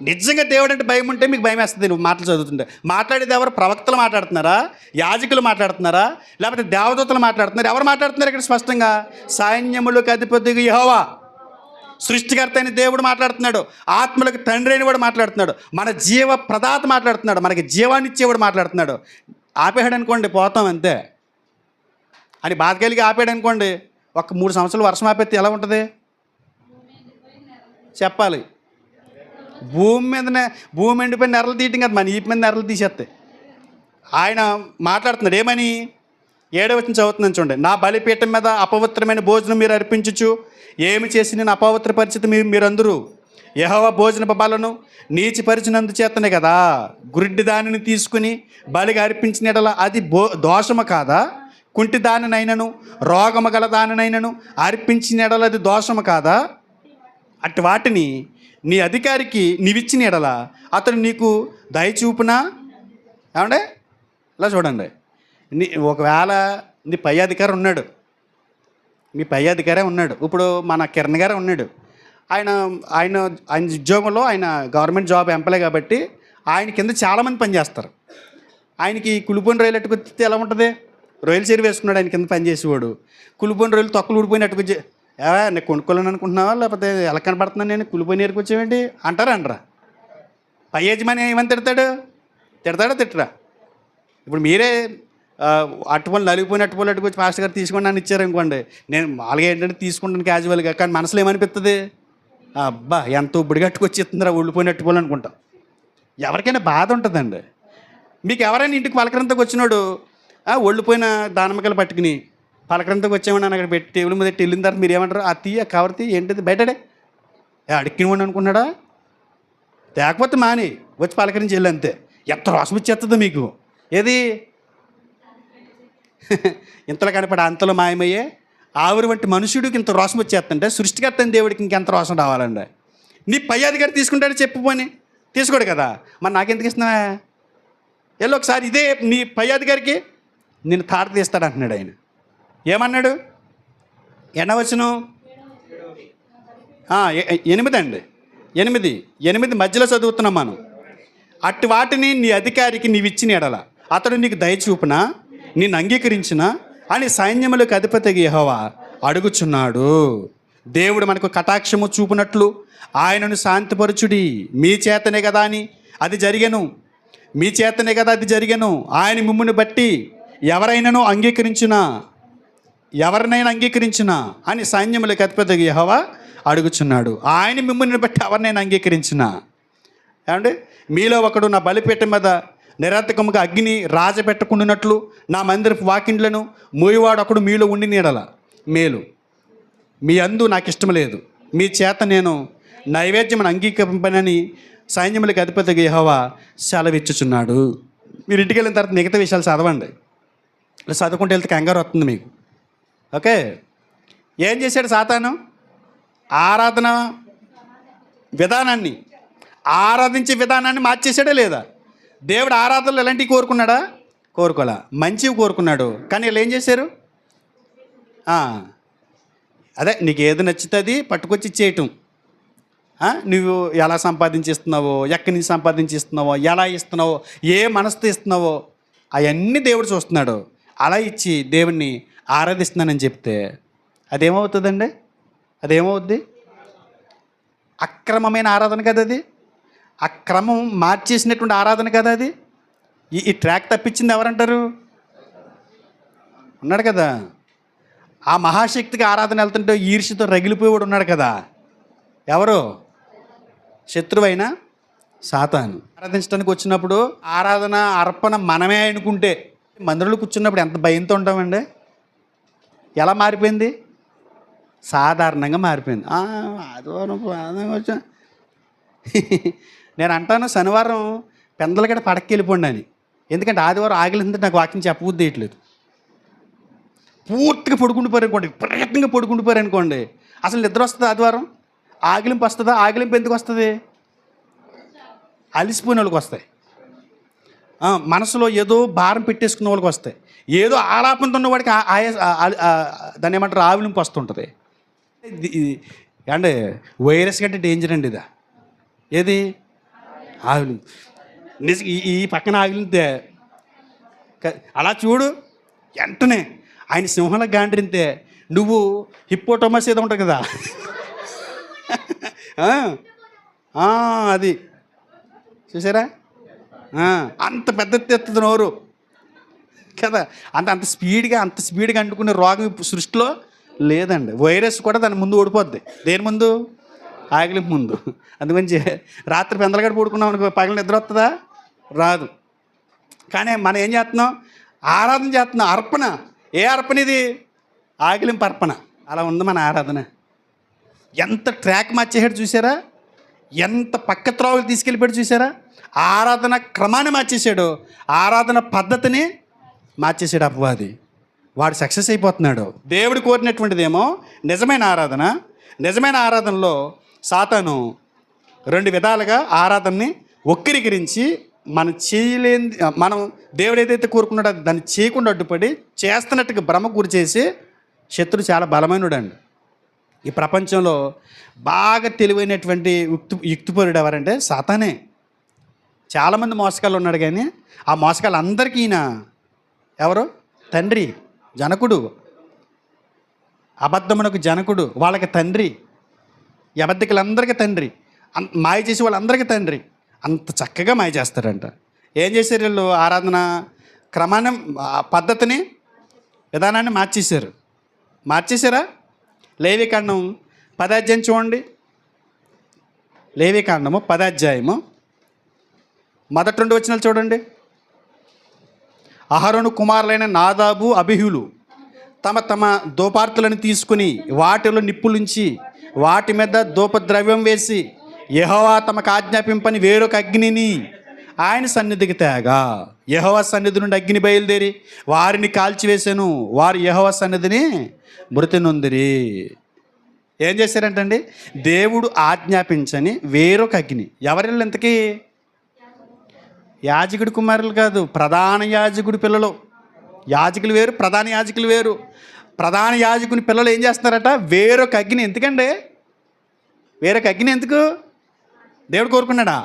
నిజంగా దేవుడు అంటే భయం ఉంటే మీకు భయం వేస్తుంది నువ్వు మాటలు చదువుతుంటే. మాట్లాడేది ఎవరు? ప్రవక్తలు మాట్లాడుతున్నారా? యాజకులు మాట్లాడుతున్నారా? లేకపోతే దేవదూతలు మాట్లాడుతున్నారు? ఎవరు మాట్లాడుతున్నారు ఇక్కడ? స్పష్టంగా సైన్యములకు అధిపతిగా యెహోవా, సృష్టికర్త అయిన దేవుడు మాట్లాడుతున్నాడు. ఆత్మలకు తండ్రి అయిన వాడు మాట్లాడుతున్నాడు. మన జీవ ప్రదాత మాట్లాడుతున్నాడు. మనకి జీవాన్ని ఇచ్చేవాడు మాట్లాడుతున్నాడు. ఆపేహాడు అనుకోండి, పోతాం అంతే అని బాధ కలిగి ఆపేడు అనుకోండి, ఒక 3 సంవత్సరాలు వర్షం ఆపేస్తే ఎలా ఉంటుంది చెప్పాలి. భూమి ఎండిపోయిన నెరలు తీయటం కదా, మన ఈపు మీద నెరలు తీసేస్తాయి. ఆయన మాట్లాడుతున్నాడు ఏమని? 7వ వచనం చదువుతున్నాను చూడండి. నా బలిపీఠం మీద అపవిత్రమైన భోజనం మీరు అర్పించచ్చు, ఏమి చేసి నేను అపవిత్ర పరిస్థితి మీరందరూ యెహోవా భోజన బలను నీచిపరిచినందు చేతనే కదా. గుడ్డి దానిని తీసుకుని బలిగా అర్పించిన యెడల అది దోషము కాదా? కుంటి దానినైనను రోగము గల దానినైనను అర్పించిన యెడల అది దోషము కాదా? అటు వాటిని నీ అధికారికి నీవిచ్చిన యెడల అతను నీకు దయచూపునా? ఏమంటే ఇలా చూడండి, ఒకవేళ నీ పై అధికారి ఉన్నాడు, మీ పై అధికారే ఉన్నాడు. ఇప్పుడు మన కిరణ్ గారే ఉన్నాడు. ఆయన ఆయన ఆయన ఉద్యోగంలో ఆయన గవర్నమెంట్ జాబ్ ఎంప్లాయ్ కాబట్టి ఆయన కింద చాలామంది పనిచేస్తారు. ఆయనకి కులిపోయిన రొయ్యలు ఎట్టుకొస్తే ఎలా ఉంటుంది? రొయ్యలు చెరువు వేసుకున్నాడు ఆయన కింద పనిచేసేవాడు. కులిపోయిన రొయ్యలు తొక్కలు ఊడిపోయినట్టుకొచ్చి, నేను కొనుక్కోలేను అనుకుంటున్నావా, లేకపోతే ఎలా కనపడుతున్నాను నేను కులిపోయిన ఏరుకు వచ్చేవేంటి అంటారా? పై యజమాని ఏమని తిడతాడా తిట్టరా? ఇప్పుడు మీరే అటుపనులు నలిగిపోయిన అటుపనులు అట్టుకొచ్చి పాస్టర్ గారు తీసుకోండి అని ఇచ్చారు అనుకోండి, నేను మామూలుగా ఏంటంటే తీసుకుంటాను క్యాజువల్గా. కానీ మనసులో ఏమనిపిస్తుంది? అబ్బా ఎంత ఉబ్బడి కట్టుకొచ్చి ఇస్తుందిరా ఉళ్ళిపోయిన అట్టుకోవాలి అనుకుంటాం. ఎవరికైనా బాధ ఉంటుందండి. మీకు ఎవరైనా ఇంటికి పలకరంతకు వచ్చినాడు ఒళ్ళిపోయిన దానిమ్మకాయలు పట్టుకుని పలకరంతకు వచ్చామని అక్కడ పెట్టి టేబుల్ మీద వెళ్ళిన తర్వాత మీరు ఏమంటారు? ఆ తీయ కవర్ తీ, ఏంటిది బయటడే అడిక్కినవాడిని అనుకున్నాడా? లేకపోతే మాని వచ్చి పలకరించి వెళ్ళి అంతే. ఎంత రోసం వచ్చేస్తుందో మీకు. ఏది ఇంతలో కనపడి అంతలో మాయమయ్యే ఆవిరి వంటి మనుషుడికి ఇంత రోసం వచ్చేస్తుంటే సృష్టికర్త దేవుడికి ఇంకెంత రోసం రావాలండి? నీ పై అధికారి తీసుకుంటాడు చెప్పుకొని తీసుకోడు కదా, మరి నాకెందుకు ఇస్తున్నావా? వెళ్ళి ఒకసారి ఇదే నీ పై అధికారికి నేను తాట తీస్తాడు అంటున్నాడు. ఆయన ఏమన్నాడు? ఎన్నవచనం? 8 అండి. 8 మధ్యలో చదువుతున్నాం మనం. అట్టి వాటిని నీ అధికారికి నీవిచ్చిన యెడల అతడు నీకు దయచూపున నిన్ను అంగీకరించిన అని సైన్యములకు అధిపతిగా యెహోవా అడుగుచున్నాడు. దేవుడు మనకు కటాక్షము చూపునట్లు ఆయనను శాంతిపరచుడి. మీ చేతనే కదా అని అది జరిగెను, మీ చేతనే కదా అది జరిగెను. ఆయన మిమ్ముని బట్టి ఎవరైనాను అంగీకరించిన అని సైన్యములకు అధిపతిగా యెహోవా అడుగుచున్నాడు. ఆయన మిమ్ముని బట్టి ఎవరినైనా అంగీకరించిన. ఏమండి, మీలో ఒకడు నా బలిపీఠం మీద నిరర్థకముగా అగ్ని రాజపెట్టకుండానట్లు నా మందిరపు వాకిండ్లను మూయవాడు ఒకడు మీలో ఉండి నీడల మేలు. మీ అందు నాకు ఇష్టం లేదు, మీ చేత నేను నైవేద్యమును అంగీకరింపనని సైన్యములకు అధిపతిగా యెహోవా సెలవిచ్చుచున్నాడు. మీరు ఇంటికి వెళ్ళిన తర్వాత మిగతా విషయాలు చదవండి. చదువుకుంటూ వెళ్తే కంగారు వస్తుంది మీకు. ఓకే, ఏం చేశాడు సాతాను? ఆరాధన విధానాన్ని, ఆరాధించే విధానాన్ని మార్చేసాడా లేదా? దేవుడు ఆరాధనలు ఎలాంటివి కోరుకున్నాడా? కోరుకోలే, మంచివి కోరుకున్నాడు. కానీ వీళ్ళు ఏం చేశారు? అదే నీకు ఏది నచ్చుతుంది పట్టుకొచ్చి ఇచ్చేయటం. నువ్వు ఎలా సంపాదించిస్తున్నావో, ఎక్కడి నుంచి సంపాదించిస్తున్నావో, ఎలా ఇస్తున్నావో, ఏ మనసుతో ఇస్తున్నావో అవన్నీ దేవుడు చూస్తున్నాడు. అలా ఇచ్చి దేవుణ్ణి ఆరాధిస్తున్నానని చెప్తే అదేమవుతుందండి? అదేమవుద్ది? అక్రమమైన ఆరాధన కదా అది. అక్రమం మార్చేసినటువంటి ఆరాధన కదా అది. ఈ ట్రాక్ తప్పించింది ఎవరంటారు? ఉన్నాడు కదా, ఆ మహాశక్తికి ఆరాధన వెళ్తుంటే ఈర్ష్యతో రగిలిపోయేవాడు ఉన్నాడు కదా. ఎవరు? శత్రువైన సాతాను. ఆరాధించడానికి వచ్చినప్పుడు ఆరాధన అర్పణ మనమే అనుకుంటే మందిరంలో కూర్చున్నప్పుడు ఎంత భయంతో ఉంటామండి. ఎలా మారిపోయింది? సాధారణంగా మారిపోయింది. ఆదివారం వచ్చా నేను అంటాను శనివారం పెందలగడ పడక్కి వెళ్ళిపోండి అని. ఎందుకంటే ఆదివారం ఆగిలిందంటే నాకు వాక్యం చెప్పబుద్ధి వేయట్లేదు. పూర్తిగా పడుకుండిపోయారు అనుకోండి, విపరీతంగా పడుకుండిపోయారు అనుకోండి, అసలు నిద్ర వస్తుంది. ఆదివారం ఆగిలింపు వస్తుందా? ఆగిలింపు ఎందుకు వస్తుంది? అలిసిపోయిన వాళ్ళకి వస్తాయి. మనసులో ఏదో భారం పెట్టేసుకున్న వాళ్ళకి వస్తాయి. ఏదో ఆలాపంతో ఉన్నవాడికి దాన్ని ఏమంటారు, ఆవిలింపు వస్తుంటుంది. అంటే వైరస్ కంటే డేంజర్ అండి ఇదా. ఏది? ఆవిలింపు. నిజ ఈ పక్కన ఆగిలింతే అలా చూడు, వెంటనే ఆయన సింహంలో గాండ్రింతే నువ్వు హిప్పోటోమస్ ఏదో ఉంటుంది కదా అది చూసారా? అంత పెద్ద ఎత్తుతుంది నోరు కదా. అంత స్పీడ్గా అంటుకునే రోగం సృష్టిలో లేదండి. వైరస్ కూడా దాని ముందు ఓడిపోద్ది. దేని ముందు? ఆగిలింపు ముందు. అందుగురించి రాత్రి పెందలగడ పడుకున్నాం అనుకో, పగల నిద్ర వస్తుందా? రాదు. కానీ మనం ఏం చేస్తున్నాం? ఆరాధన చేస్తున్నాం. అర్పణ. ఏ అర్పణ ఇది? ఆగిలింపు అర్పణ. అలా ఉంది మన ఆరాధన. ఎంత ట్రాక్ మార్చేసాడు చూసారా? ఎంత పక్క త్రోవలు తీసుకెళ్ళిపోయాడు చూసారా? ఆరాధన క్రమాన్ని మార్చేసాడు, ఆరాధన పద్ధతిని మార్చేసాడు అపవాది. వాడు సక్సెస్ అయిపోతున్నాడు. దేవుడు కోరినటువంటిదేమో నిజమైన ఆరాధన. నిజమైన ఆరాధనలో సాతాను రెండు విధాలుగా ఆరాధనని వక్రీకరించి మనం దేవుడు ఏదైతే కోరుకున్నాడో దాన్ని చేయకుండా అడ్డుపడి చేస్తున్నట్టుగా భ్రమ గురి చేసి శత్రువు చాలా బలమైనడండి. ఈ ప్రపంచంలో బాగా తెలివైనటువంటి యుక్తిపరుడు ఎవరంటే సాతానే. చాలామంది మోసగాళ్ళు ఉన్నాడు, కానీ ఆ మోసగాళ్ళు అందరికీ ఈయన ఎవరు? తండ్రి, జనకుడు. అబద్ధమునకు జనకుడు, వాళ్ళకి తండ్రి. ఈ అబద్ధికులందరికీ తండ్రి, మాయ చేసి వాళ్ళందరికీ తండ్రి. అంత చక్కగా మాయ చేస్తారంట. ఏం చేశారు వీళ్ళు? ఆరాధన క్రమాన్ని, పద్ధతిని, విధానాన్ని మార్చేశారా? లేవికాండం 10వ అధ్యాయం చూడండి. లేవికాండము 10వ అధ్యాయము మొదటి 2 వచనాలు చూడండి. అహరోను కుమారులైన నాదాబు, అబీహులు తమ తమ దోపార్తులను తీసుకుని వాటిలో నిప్పులుంచి వాటి మీద ధూపద్రవ్యం వేసి యెహోవా తమకు ఆజ్ఞాపింపని వేరొక అగ్నిని ఆయన సన్నిధికి తేగా యెహోవా సన్నిధి నుండి అగ్ని బయలుదేరి వారిని కాల్చివేశాను. వారు యెహోవా సన్నిధిని మృతి నొందిరి. ఏం చేశారంటండి? దేవుడు ఆజ్ఞాపించని వేరొక అగ్ని. ఎవరిళ్ళు ఇంతకీ? యాజకుడి కుమారులు కాదు, ప్రధాన యాజకుడి పిల్లలు. యాజకులు వేరు, ప్రధాన యాజకులు వేరు. ప్రధాన యాజకుని పిల్లలు ఏం చేస్తున్నారట? వేరొక అగ్ని. ఎందుకండి వేరొక అగ్ని ఎందుకు? దేవుడు కోరుకున్నాడా?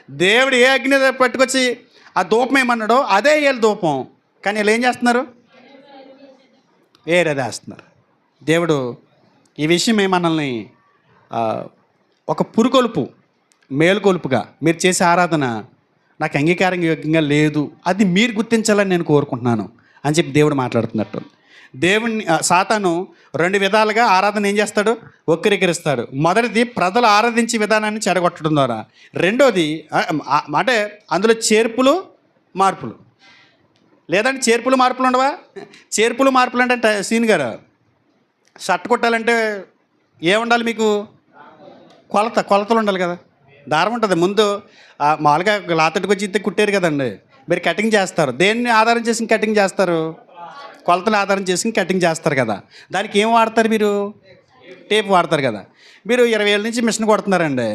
దేవుడు ఏ అగ్ని పట్టుకొచ్చి ఆ ధూపం ఏమన్నాడో అదే వీళ్ళ ధూపం. కానీ వీళ్ళు ఏం చేస్తున్నారు? వేరేది వేస్తున్నారు. దేవుడు ఈ విషయమే మనల్ని ఒక పురుకొలుపు, మేలుకొలుపుగా మీరు చేసే ఆరాధన నాకు అంగీకారం యోగ్యంగా లేదు, అది మీరు గుర్తించాలని నేను కోరుకుంటున్నాను అని చెప్పి దేవుడు మాట్లాడుతున్నట్టు. దేవుణ్ణి సాతాను 2 విధాలుగా ఆరాధన ఏం చేస్తాడు? వక్రీకరిస్తాడు. మొదటిది ప్రజలు ఆరాధించే విధానాన్ని చెడగొట్టడం ద్వారా. రెండోది అంటే అందులో చేర్పులు మార్పులు. లేదంటే చేర్పులు మార్పులు ఉండవా? చేర్పులు మార్పులు అంటే సీన్ గారు షర్ట్ కుట్టాలంటే ఏముండాలి మీకు? కొలతలు ఉండాలి కదా. దారం ఉంటుంది ముందు. మామూలుగా లాతటికి వచ్చి కుట్టారు కదండి. మీరు కటింగ్ చేస్తారు. దేన్ని ఆధారం చేసుకుని కటింగ్ చేస్తారు? కొలతలు ఆధారం చేసుకుని కటింగ్ చేస్తారు కదా. దానికి ఏం వాడతారు మీరు? టేప్ వాడతారు కదా. మీరు 20 ఏళ్ళ నుంచి మిషన్ కొడుతున్నారండి.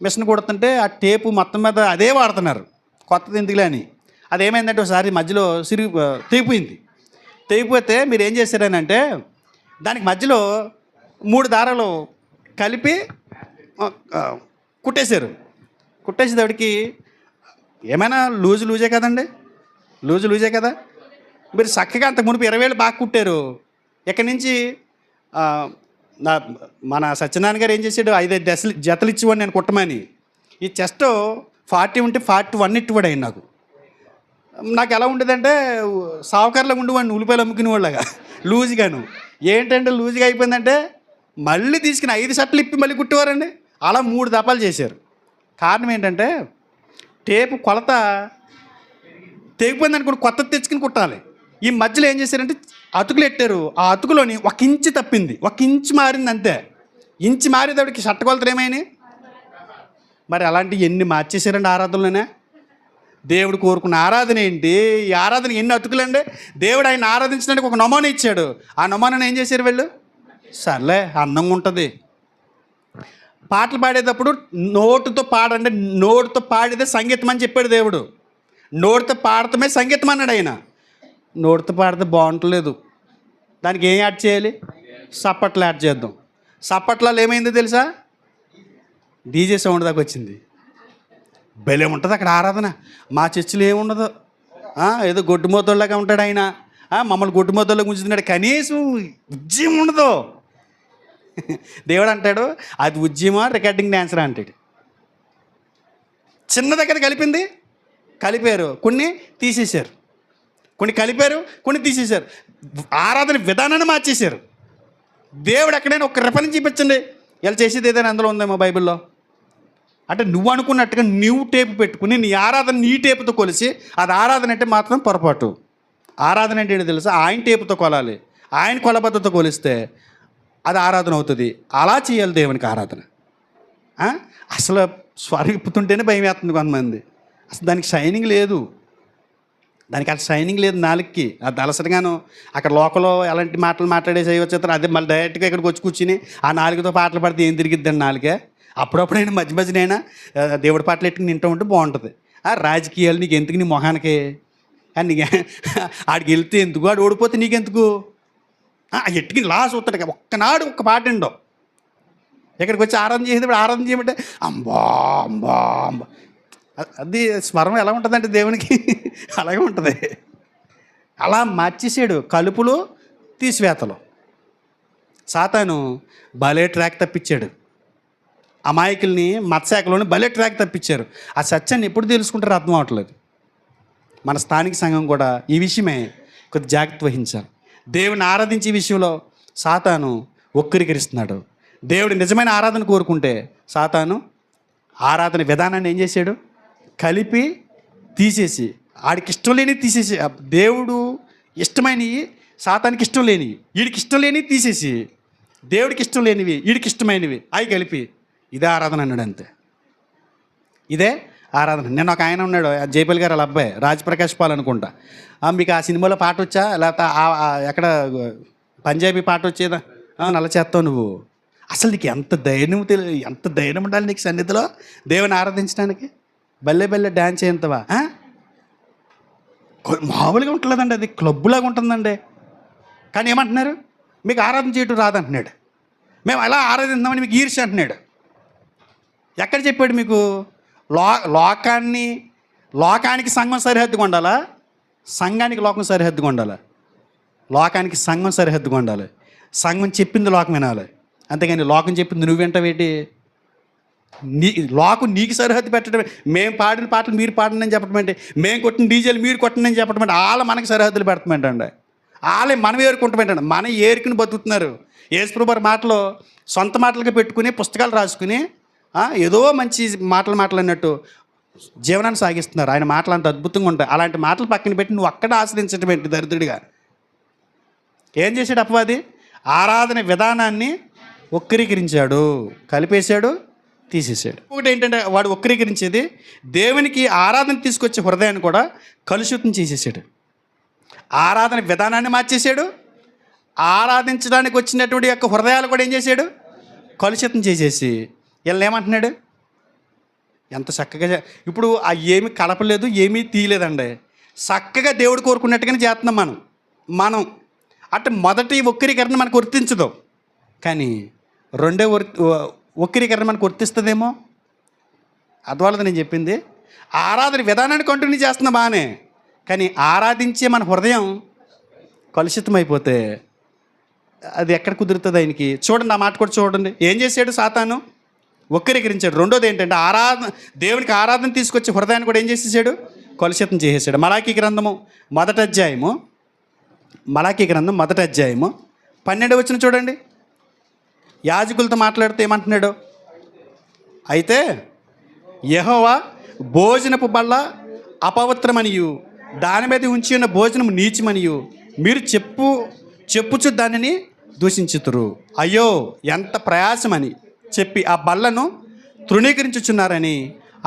మిషన్ కొడుతుంటే ఆ టేపు మొత్తం మీద అదే వాడుతున్నారు, కొత్తది ఎందుకులే అని. అదేమైందంటే ఒకసారి మధ్యలో తెగిపోయింది. తెగిపోతే మీరు ఏం చేశారనంటే దానికి మధ్యలో 3 దారాలు కలిపి కుట్టేశారు. కుట్టేసేటప్పటికి ఏమైనా లూజే కదండి, లూజే కదా. మీరు చక్కగా అంత మునుపు 20 ఏళ్ళు బాగా కుట్టారు. ఇక్కడి నుంచి మన సత్యనారాయణ గారు ఏం చేశాడు, 5 జతలు ఇచ్చేవాడు నేను కుట్టమని. ఈ చెస్ట్ 40 ఉంటే 41 ఇట్టువాడు ఆయన నాకు ఎలా ఉండేదంటే సావుకారులో ఉండేవాడిని, ఉల్లిపాయలు అమ్ముకునేవాళ్ళగా లూజ్గాను. ఏంటంటే లూజ్గా అయిపోయిందంటే మళ్ళీ తీసుకుని 5 షర్ట్లు ఇప్పి మళ్ళీ కుట్టేవారండి. అలా 3 దపాలు చేశారు. కారణం ఏంటంటే టేపు కొలత తెగిపోయింది అనుకోండి, కొత్తది తెచ్చుకుని కుట్టాలి. ఈ మధ్యలో ఏం చేశారంటే అతుకులు పెట్టారు. ఆ అతుకులోని 1 ఇంచు తప్పింది, 1 ఇంచు మారింది అంతే. ఇంచు మారేటప్పటికి షర్ట్ కొలతలు ఏమైనాయి? మరి అలాంటివి ఎన్ని మార్చేశారండి ఆరాధనలోనే. దేవుడు కోరుకున్న ఆరాధన ఏంటి? ఈ ఆరాధన ఎన్ని అతుకులండి. దేవుడు ఆయన ఆరాధించడానికి ఒక నమూనా ఇచ్చాడు. ఆ నమూనాను ఏం చేశారు వీళ్ళు? సర్లే అందంగా ఉంటుంది. పాటలు పాడేటప్పుడు నోటుతో పాడండి, నోటితో పాడితే సంగీతం అని చెప్పాడు దేవుడు. నోటితో పాడటమే సంగీతం అన్నాడు ఆయన. నోటితో పాడితే బాగుంటలేదు, దానికి ఏం యాడ్ చేయాలి? సప్పట్లు యాడ్ చేద్దాం. సప్పట్లలో ఏమైందో తెలుసా? డీజే సౌండ్ దాకా వచ్చింది. భలే ఉంటుంది అక్కడ ఆరాధన. మా చర్చిలో ఏముండదు, ఏదో గొడ్డుమోతోళ్ళగా ఉంటాడు ఆయన. మమ్మల్ని గొడ్డుమోతోళ్ళగా ఉంచుతున్నాడు, కనీసం ఉద్యమం ఉండదు. దేవుడు అంటాడు అది ఉద్యమా రికార్డింగ్ డ్యాన్సరా అంటాడు. చిన్న దగ్గర కలిపారు, కొన్ని తీసేశారు, కొన్ని కలిపారు, కొన్ని తీసేశారు. ఆరాధన విధానాన్ని మార్చేశారు. దేవుడు ఎక్కడైనా ఒక రెఫరెన్స్ చూపించండి ఇలా చేసేది ఏదైనా అందులో ఉందేమో బైబిల్లో. అంటే నువ్వు అనుకున్నట్టుగా నువ్వు టేపు పెట్టుకుని నీ ఆరాధన నీ టేపుతో కొలిసి అది ఆరాధన అంటే మాత్రం పొరపాటు. ఆరాధన అంటే ఏంటో తెలుసా? ఆయన టేపుతో కొలాలి, ఆయన కొలబద్దతో కొలిస్తే అది ఆరాధన అవుతుంది. అలా చేయాలి దేవునికి ఆరాధన. అసలు స్వరం ఇప్పుతుంటేనే భయం వేస్తుంది కొంతమంది. అసలు దానికి షైనింగ్ లేదు, దానికి అసలు షైనింగ్ లేదు నాలుగుకి. అది అలసటగాను అక్కడ లోకల్లో ఎలాంటి మాటలు మాట్లాడే చేయవచ్చు. అదే మళ్ళీ డైరెక్ట్గా ఇక్కడికి వచ్చి కూర్చుని ఆ నాలుగుతో పాటలు పడితే ఏం తిరిగిద్దండి నాలుగే. అప్పుడప్పుడైనా మధ్యనైనా దేవుడి పాటలు ఎట్టుకుని వింటూ ఉంటే బాగుంటుంది. రాజకీయాలు నీకు ఎందుకు, నీ మొహానికే. నీకు ఆడికి వెళ్తే ఎందుకు, ఆడు ఓడిపోతే నీకెందుకు? ఎట్టుకుని లాస్ అవుతాడు. ఒక్కనాడు ఒక్క పాట ఉండో. ఇక్కడికి వచ్చి ఆరాధన చేసేటప్పుడు ఆరాధన చేయమంటే అంబా అంబా అంబా. అది స్వరం ఎలా ఉంటుందంటే దేవునికి అలాగే ఉంటుంది. అలా మార్చేసాడు. కలుపులు తీసివేతలు. సాతాను భలే ట్రాక్ తప్పించాడు. అమాయకుల్ని మత్స్యాకులని భలే ట్రాక్ తప్పించారు. ఆ సత్యాన్ని ఎప్పుడు తెలుసుకుంటారో అర్థం అవట్లేదు. మన స్థానిక సంఘం కూడా ఈ విషయమే కొద్ది జాగ్రత్త వహించాలి. దేవుని ఆరాధించే విషయంలో సాతాను వక్రీకరిస్తున్నాడు. దేవుడు నిజమైన ఆరాధన కోరుకుంటే సాతాను ఆరాధన విధానాన్ని ఏం చేశాడు? కలిపి తీసేసి ఆడికి ఇష్టం లేని తీసేసి, దేవుడు ఇష్టమైనవి సాతానికి ఇష్టం లేనివి, వీడికి ఇష్టం లేనివి తీసేసి దేవుడికి ఇష్టం లేనివి వీడికి ఇష్టమైనవి అవి కలిపి ఇదే ఆరాధన అన్నాడు. అంతే, ఇదే ఆరాధన. నేను ఒక ఆయన ఉన్నాడు, జైపల్ గారు వాళ్ళ అబ్బాయి, రాజప్రకాష్ పాల్ అనుకుంటా. మీకు ఆ సినిమాలో పాట వచ్చా, లేకపోతే ఎక్కడ పంజాబీ పాట వచ్చేదా? నల్ల చేస్తావు నువ్వు. అసలు నీకు ఎంత ధైర్యం ఉండాలి నీకు సన్నిధిలో దేవుని ఆరాధించడానికి. బల్లె డ్యాన్స్ చేయంతవా? మామూలుగా ఉంటుందండి, అది క్లబ్బులాగా ఉంటుందండి. కానీ ఏమంటున్నారు? మీకు ఆరాధన చేయటం రాదంటున్నాడు. మేము అలా ఆరాధిద్దామని మీకు ఈర్ష్య అంటున్నాడు. ఎక్కడ చెప్పాడు మీకు? లోకానికి సంఘం సరిహద్దుగా ఉండాలా? సంఘానికి లోకం సరిహద్దుగా ఉండాలా? లోకానికి సంఘం సరిహద్దుగా ఉండాలి. సంఘం చెప్పింది లోకం వినాలి. అంతేగాని లోకం చెప్పింది నువ్వు వింటావేంటి? లోకం నీకు సరిహద్దు పెట్టడమే. మేము పాడిన పాటలు మీరు పాడండి అని చెప్పడం ఏంటి? మేము కొట్టిన డీజేలు మీరు కొట్టండి అని చెప్పడం ఏంటి? వాళ్ళ మనకి సరిహద్దులు పెడతామేంటండి? వాళ్ళే మనం ఏరుకుంటామేంటండి? మనం ఏరుకుని బతుకుతున్నారు. యేసుప్రభు మాటలు సొంత మాటలుగా పెట్టుకుని పుస్తకాలు రాసుకుని ఏదో మంచి మాటలు జీవనాన్ని సాగిస్తున్నారు. ఆయన మాటలు అంత అద్భుతంగా ఉంటాయి. అలాంటి మాటలు పక్కన పెట్టి నువ్వు అక్కడ ఆశ్రయించడం ఏంటి దరిద్రుడిగా? ఏం చేశాడు అపవాది? ఆరాధన విధానాన్ని వక్రీకరించాడు, కలిపేశాడు, తీసేసాడు. ఒకటి ఏంటంటే వాడు వక్రీకరించేది దేవునికి ఆరాధన తీసుకొచ్చే హృదయాన్ని కూడా కలుషితం చేసేసాడు. ఆరాధన విధానాన్ని మార్చేశాడు. ఆరాధించడానికి వచ్చినటువంటి యొక్క హృదయాలు కూడా ఏం చేశాడు? కలుషితం చేసేసి వీళ్ళని ఏమంటున్నాడు? ఎంత చక్కగా ఇప్పుడు ఆ ఏమి కలపలేదు, ఏమీ తీయలేదండి. చక్కగా దేవుడు కోరుకున్నట్టుగానే చేస్తున్నాం మనం అంటే మొదటి వక్రీకరణ మనకు వర్తించదు, కానీ రెండో వక్రీకరణ మనకు వర్తిస్తుందేమో. అద్వాలది నేను చెప్పింది. ఆరాధన విధానాన్ని కంటిన్యూ చేస్తున్నా బాగానే, కానీ ఆరాధించే మన హృదయం కలుషితమైపోతే అది ఎక్కడ కుదురుతుంది ఆయనకి? చూడండి, ఆ మాట కూడా చూడండి. ఏం చేశాడు సాతాను? వక్రీకరించాడు. రెండోది ఏంటంటే దేవునికి ఆరాధన తీసుకొచ్చి హృదయాన్ని కూడా ఏం చేసేసాడు? కలుషితం చేసేసాడు. మలాకీ గ్రంథం మొదటి అధ్యాయము 12వ వచనం చూడండి. యాజకులతో మాట్లాడుతూ ఏమంటున్నాడు? అయితే యెహోవా భోజనపు బల్ల అపవిత్రమనియు దాని మీద ఉంచి ఉన్న భోజనం నీచమనియు మీరు చెప్పుచు దానిని దూషించుతురు. అయ్యో ఎంత ప్రయాసమని చెప్పి ఆ బల్లను తృణీకరించుచున్నారని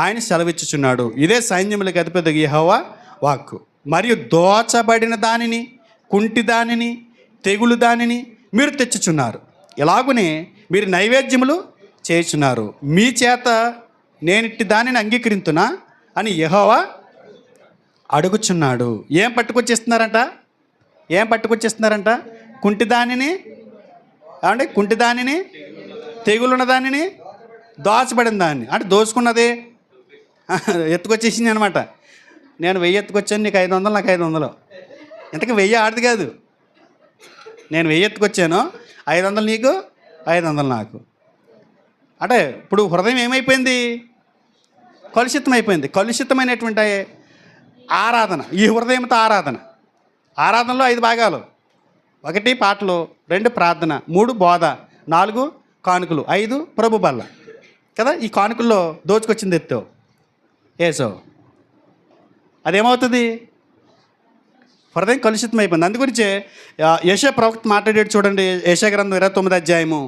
ఆయన సెలవిచ్చుచున్నాడు. ఇదే సైన్యములకు అధిపతి యెహోవా వాక్కు. మరియు దోచబడిన దానిని, కుంటి దానిని, తెగులు దానిని మీరు తెచ్చుచున్నారు. ఇలాగునే మీరు నైవేద్యములు చేయుచున్నారు. మీ చేత నేనిట్టి దానిని అంగీకరింతునా అని యెహోవా అడుగుచున్నాడు. ఏం పట్టుకొచ్చేస్తున్నారంట? కుంటి దానిని, తెగులున్న దానిని, దోచబడిన దాన్ని. అంటే దోచుకున్నది ఎత్తుకొచ్చేసింది అనమాట. నేను 1000 ఎత్తుకొచ్చాను, నీకు 500, నాకు 500. ఇంతకీ 1000 ఆడిది కాదు. నేను 1000 ఎత్తుకొచ్చాను, 500 నీకు, 500 నాకు. అంటే ఇప్పుడు హృదయం ఏమైపోయింది? కలుషితమైపోయింది. కలుషితమైనటువంటి ఆరాధన, ఈ హృదయంతో ఆరాధనలో 5 భాగాలు. 1 పాటలు, 2 ప్రార్థన, 3 బోధ, 4 కానుకలు, 5 ప్రభు బల్ల కదా. ఈ కానుకల్లో దోచుకొచ్చింది ఎత్తో ఏసో, అదేమవుతుంది? హృదయం కలుషితం అయిపోయింది. అందుగురించే యెషయా ప్రవక్త మాట్లాడేది చూడండి. యెషయా గ్రంథం 29వ అధ్యాయము,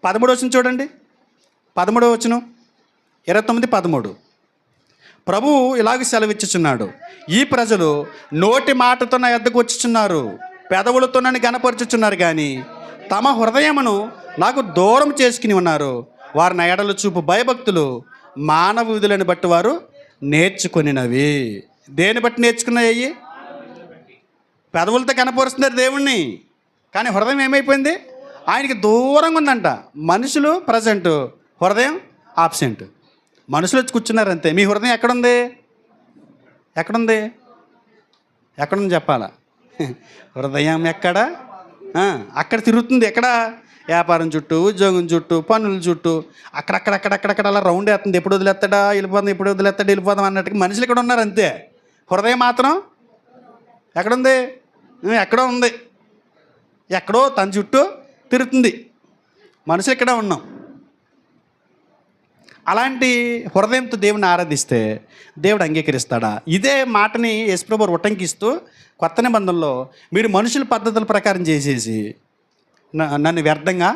13వ వచనం చూడండి. 13వ వచనం, 29:13. ప్రభువు ఇలాగ సెలవిచ్చుచున్నాడు. ఈ ప్రజలు నోటి మాటతో నా యొద్దకు వచ్చుచున్నారు, పెదవులతో నన్ను గనపరుచుచున్నారు, కానీ తమ హృదయమును నాకు దూరం చేసుకుని ఉన్నారు. వారి నా ఎడలు చూపు భయభక్తులు మానవ విధులను బట్టి వారు నేర్చుకొనినవి. దేని బట్టి నేర్చుకున్నాయి? పెదవులతో కనపరుస్తున్నారు దేవుణ్ణి, కానీ హృదయం ఏమైపోయింది? ఆయనకి దూరంగా ఉందంట. మనుషులు ప్రజెంట్, హృదయం ఆబ్సెంట్. మనుషులు వచ్చి కూర్చున్నారు అంతే. మీ హృదయం ఎక్కడుంది? చెప్పాలా? హృదయం ఎక్కడ? అక్కడ తిరుగుతుంది. ఎక్కడ? వ్యాపారం చుట్టూ, ఉద్యోగం చుట్టూ, పనుల చుట్టూ, అక్కడక్కడ అలా రౌండ్ వేస్తుంది. ఎప్పుడు వదిలేస్తాడా వెళ్ళిపోదాం అన్నట్టుగా మనుషులు ఇక్కడ ఉన్నారు అంతే. హృదయం మాత్రం ఎక్కడుంది? ఎక్కడో ఉంది. ఎక్కడో తన చుట్టూ తిరుగుతుంది. మనుషులు ఇక్కడ ఉన్నాం. అలాంటి హృదయంతో దేవుని ఆరాధిస్తే దేవుడు అంగీకరిస్తాడా? ఇదే మాటని యేసుప్రభు ఉటంకిస్తూ కొత్త నిబంధనలో మీరు మనుషుల పద్ధతుల ప్రకారం చేసేసి నన్ను వ్యర్థంగా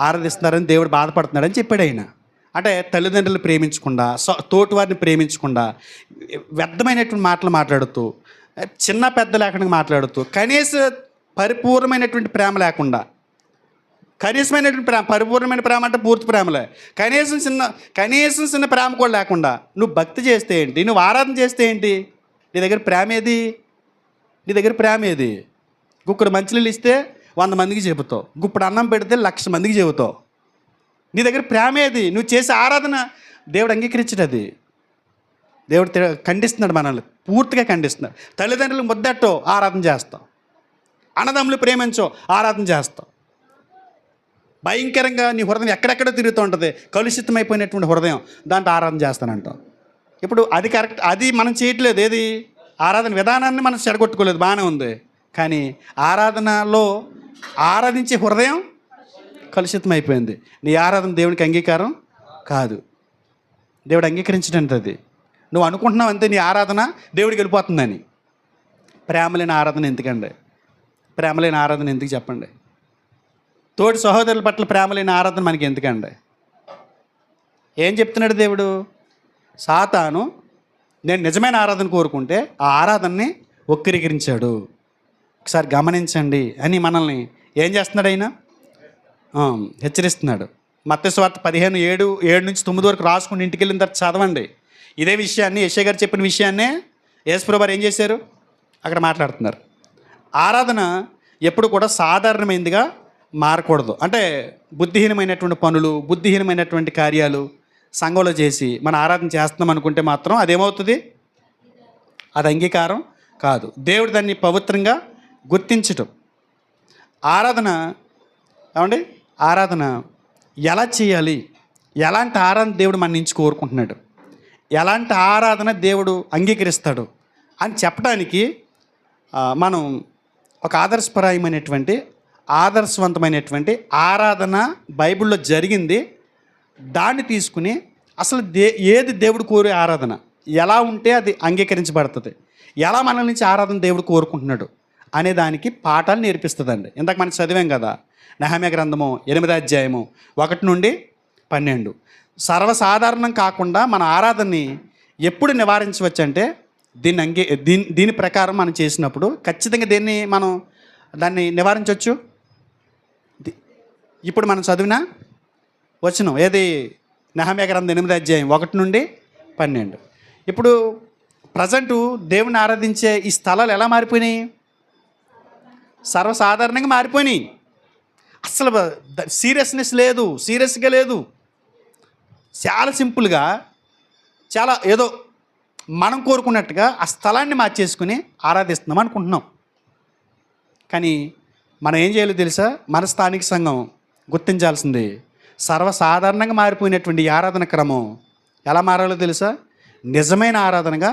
ఆరాధిస్తున్నారని దేవుడు బాధపడుతున్నాడని చెప్పాడు ఆయన. అంటే తల్లిదండ్రులు ప్రేమించకుండా, తోటి వారిని ప్రేమించకుండా, వ్యర్థమైనటువంటి మాటలు మాట్లాడుతూ, చిన్న పెద్ద లేకుండా మాట్లాడుతూ, పరిపూర్ణమైనటువంటి ప్రేమ లేకుండా, పరిపూర్ణమైన ప్రేమ అంటే పూర్తి ప్రేమలే, కనీసం చిన్న ప్రేమ కూడా లేకుండా నువ్వు భక్తి చేస్తే ఏంటి? నువ్వు ఆరాధన చేస్తే ఏంటి? నీ దగ్గర ప్రేమ ఏది? గుక్కడు మంచినీళ్ళు ఇస్తే 100 మందికి చెబుతావు, గుప్పుడు అన్నం పెడితే 1,00,000 మందికి చెబుతావు. నీ దగ్గర ప్రేమ ఏది? నువ్వు చేసే ఆరాధన దేవుడు అంగీకరించడు. అది దేవుడు ఖండిస్తున్నాడు, మనల్ని పూర్తిగా ఖండిస్తున్నాడు. తల్లిదండ్రులకు ముద్దట్టో ఆరాధన చేస్తాం, అన్నదమ్ములు ప్రేమించో ఆరాధన చేస్తాం. భయంకరంగా నీ హృదయం ఎక్కడెక్కడో తిరుగుతూ ఉంటుంది. కలుషితమైపోయినటువంటి హృదయం, దాంట్లో ఆరాధన చేస్తానంటాం. ఇప్పుడు అది కరెక్ట్, అది మనం చేయట్లేదు. ఏది? ఆరాధన విధానాన్ని మనం చెడగొట్టుకోలేదు, బాగానే ఉంది. కానీ ఆరాధనలో ఆరాధించే హృదయం కలుషితమైపోయింది. నీ ఆరాధన దేవునికి అంగీకారం కాదు, దేవుడు అంగీకరించడంటే. అది నువ్వు అనుకుంటున్నావు అంతే, నీ ఆరాధన దేవుడికి వెళ్ళిపోతుందని. ప్రేమ లేని ఆరాధన ఎందుకండి? ప్రేమ లేని ఆరాధన ఎందుకు చెప్పండి? తోటి సహోదరుల పట్ల ప్రేమ లేని ఆరాధన మనకి ఎందుకండి? ఏం చెప్తున్నాడు దేవుడు? సాతాను నేను నిజమైన ఆరాధన కోరుకుంటే ఆ ఆరాధనని వక్రీకరించాడు. ఒకసారి గమనించండి అని మనల్ని ఏం చేస్తున్నాడు ఆయన? హెచ్చరిస్తున్నాడు. మత్తయి సువార్త 15:7-9 వరకు రాసుకుని ఇంటికి వెళ్ళిన తర్వాత చదవండి. ఇదే విషయాన్ని యెషయా గారు చెప్పిన విషయాన్నే యేసుప్రభు వారు ఏం చేశారు అక్కడ మాట్లాడుతున్నారు. ఆరాధన ఎప్పుడు కూడా సాధారణమైనదిగా మారకూడదు. అంటే బుద్ధిహీనమైనటువంటి పనులు, బుద్ధిహీనమైనటువంటి కార్యాలు సంఘంలో చేసి మన ఆరాధన చేస్తున్నాం అనుకుంటే మాత్రం అదేమవుతుంది? అది అంగీకారం కాదు. దేవుడు దాన్ని పవిత్రంగా గుర్తించటం. ఆరాధన ఏమండి? ఆరాధన ఎలా చేయాలి? ఎలాంటి ఆరాధన దేవుడు మన నుంచి కోరుకుంటున్నాడు? ఎలాంటి ఆరాధన దేవుడు అంగీకరిస్తాడు అని చెప్పడానికి మనం ఒక ఆదర్శవంతమైనటువంటి ఆరాధన బైబిల్లో జరిగింది దాన్ని తీసుకుని అసలు ఏది దేవుడు కోరే ఆరాధన, ఎలా ఉంటే అది అంగీకరించబడుతుంది, ఎలా మన నుంచి ఆరాధన దేవుడు కోరుకుంటున్నాడు అనే దానికి పాఠాలు నేర్పిస్తుందండి. ఇందాక మనం చదివాం కదా, నెహెమ్యా గ్రంథము 8వ అధ్యాయము 1-12. సర్వసాధారణం కాకుండా మన ఆరాధనని ఎప్పుడు నివారించవచ్చు అంటే దీని ప్రకారం మనం చేసినప్పుడు ఖచ్చితంగా దాన్ని నివారించవచ్చు. ఇప్పుడు మనం చదివిన వచనం ఏది? నెహెమ్యా గ్రంథం 8వ అధ్యాయం 1-12. ఇప్పుడు ప్రజెంటు దేవుని ఆరాధించే ఈ స్థలాలు ఎలా మారిపోయినాయి? సర్వసాధారణంగా మారిపోయినాయి. అసలు సీరియస్గా లేదు. చాలా సింపుల్గా, చాలా ఏదో మనం కోరుకున్నట్టుగా ఆ స్థలాన్ని మార్చేసుకుని ఆరాధిస్తున్నాం అనుకుంటున్నాం. కానీ మనం ఏం చేయాలో తెలుసా? మన స్థానిక సంఘం గుర్తించాల్సింది సర్వసాధారణంగా మారిపోయినటువంటి ఈ ఆరాధన క్రమం ఎలా మారాలో తెలుసా? నిజమైన ఆరాధనగా,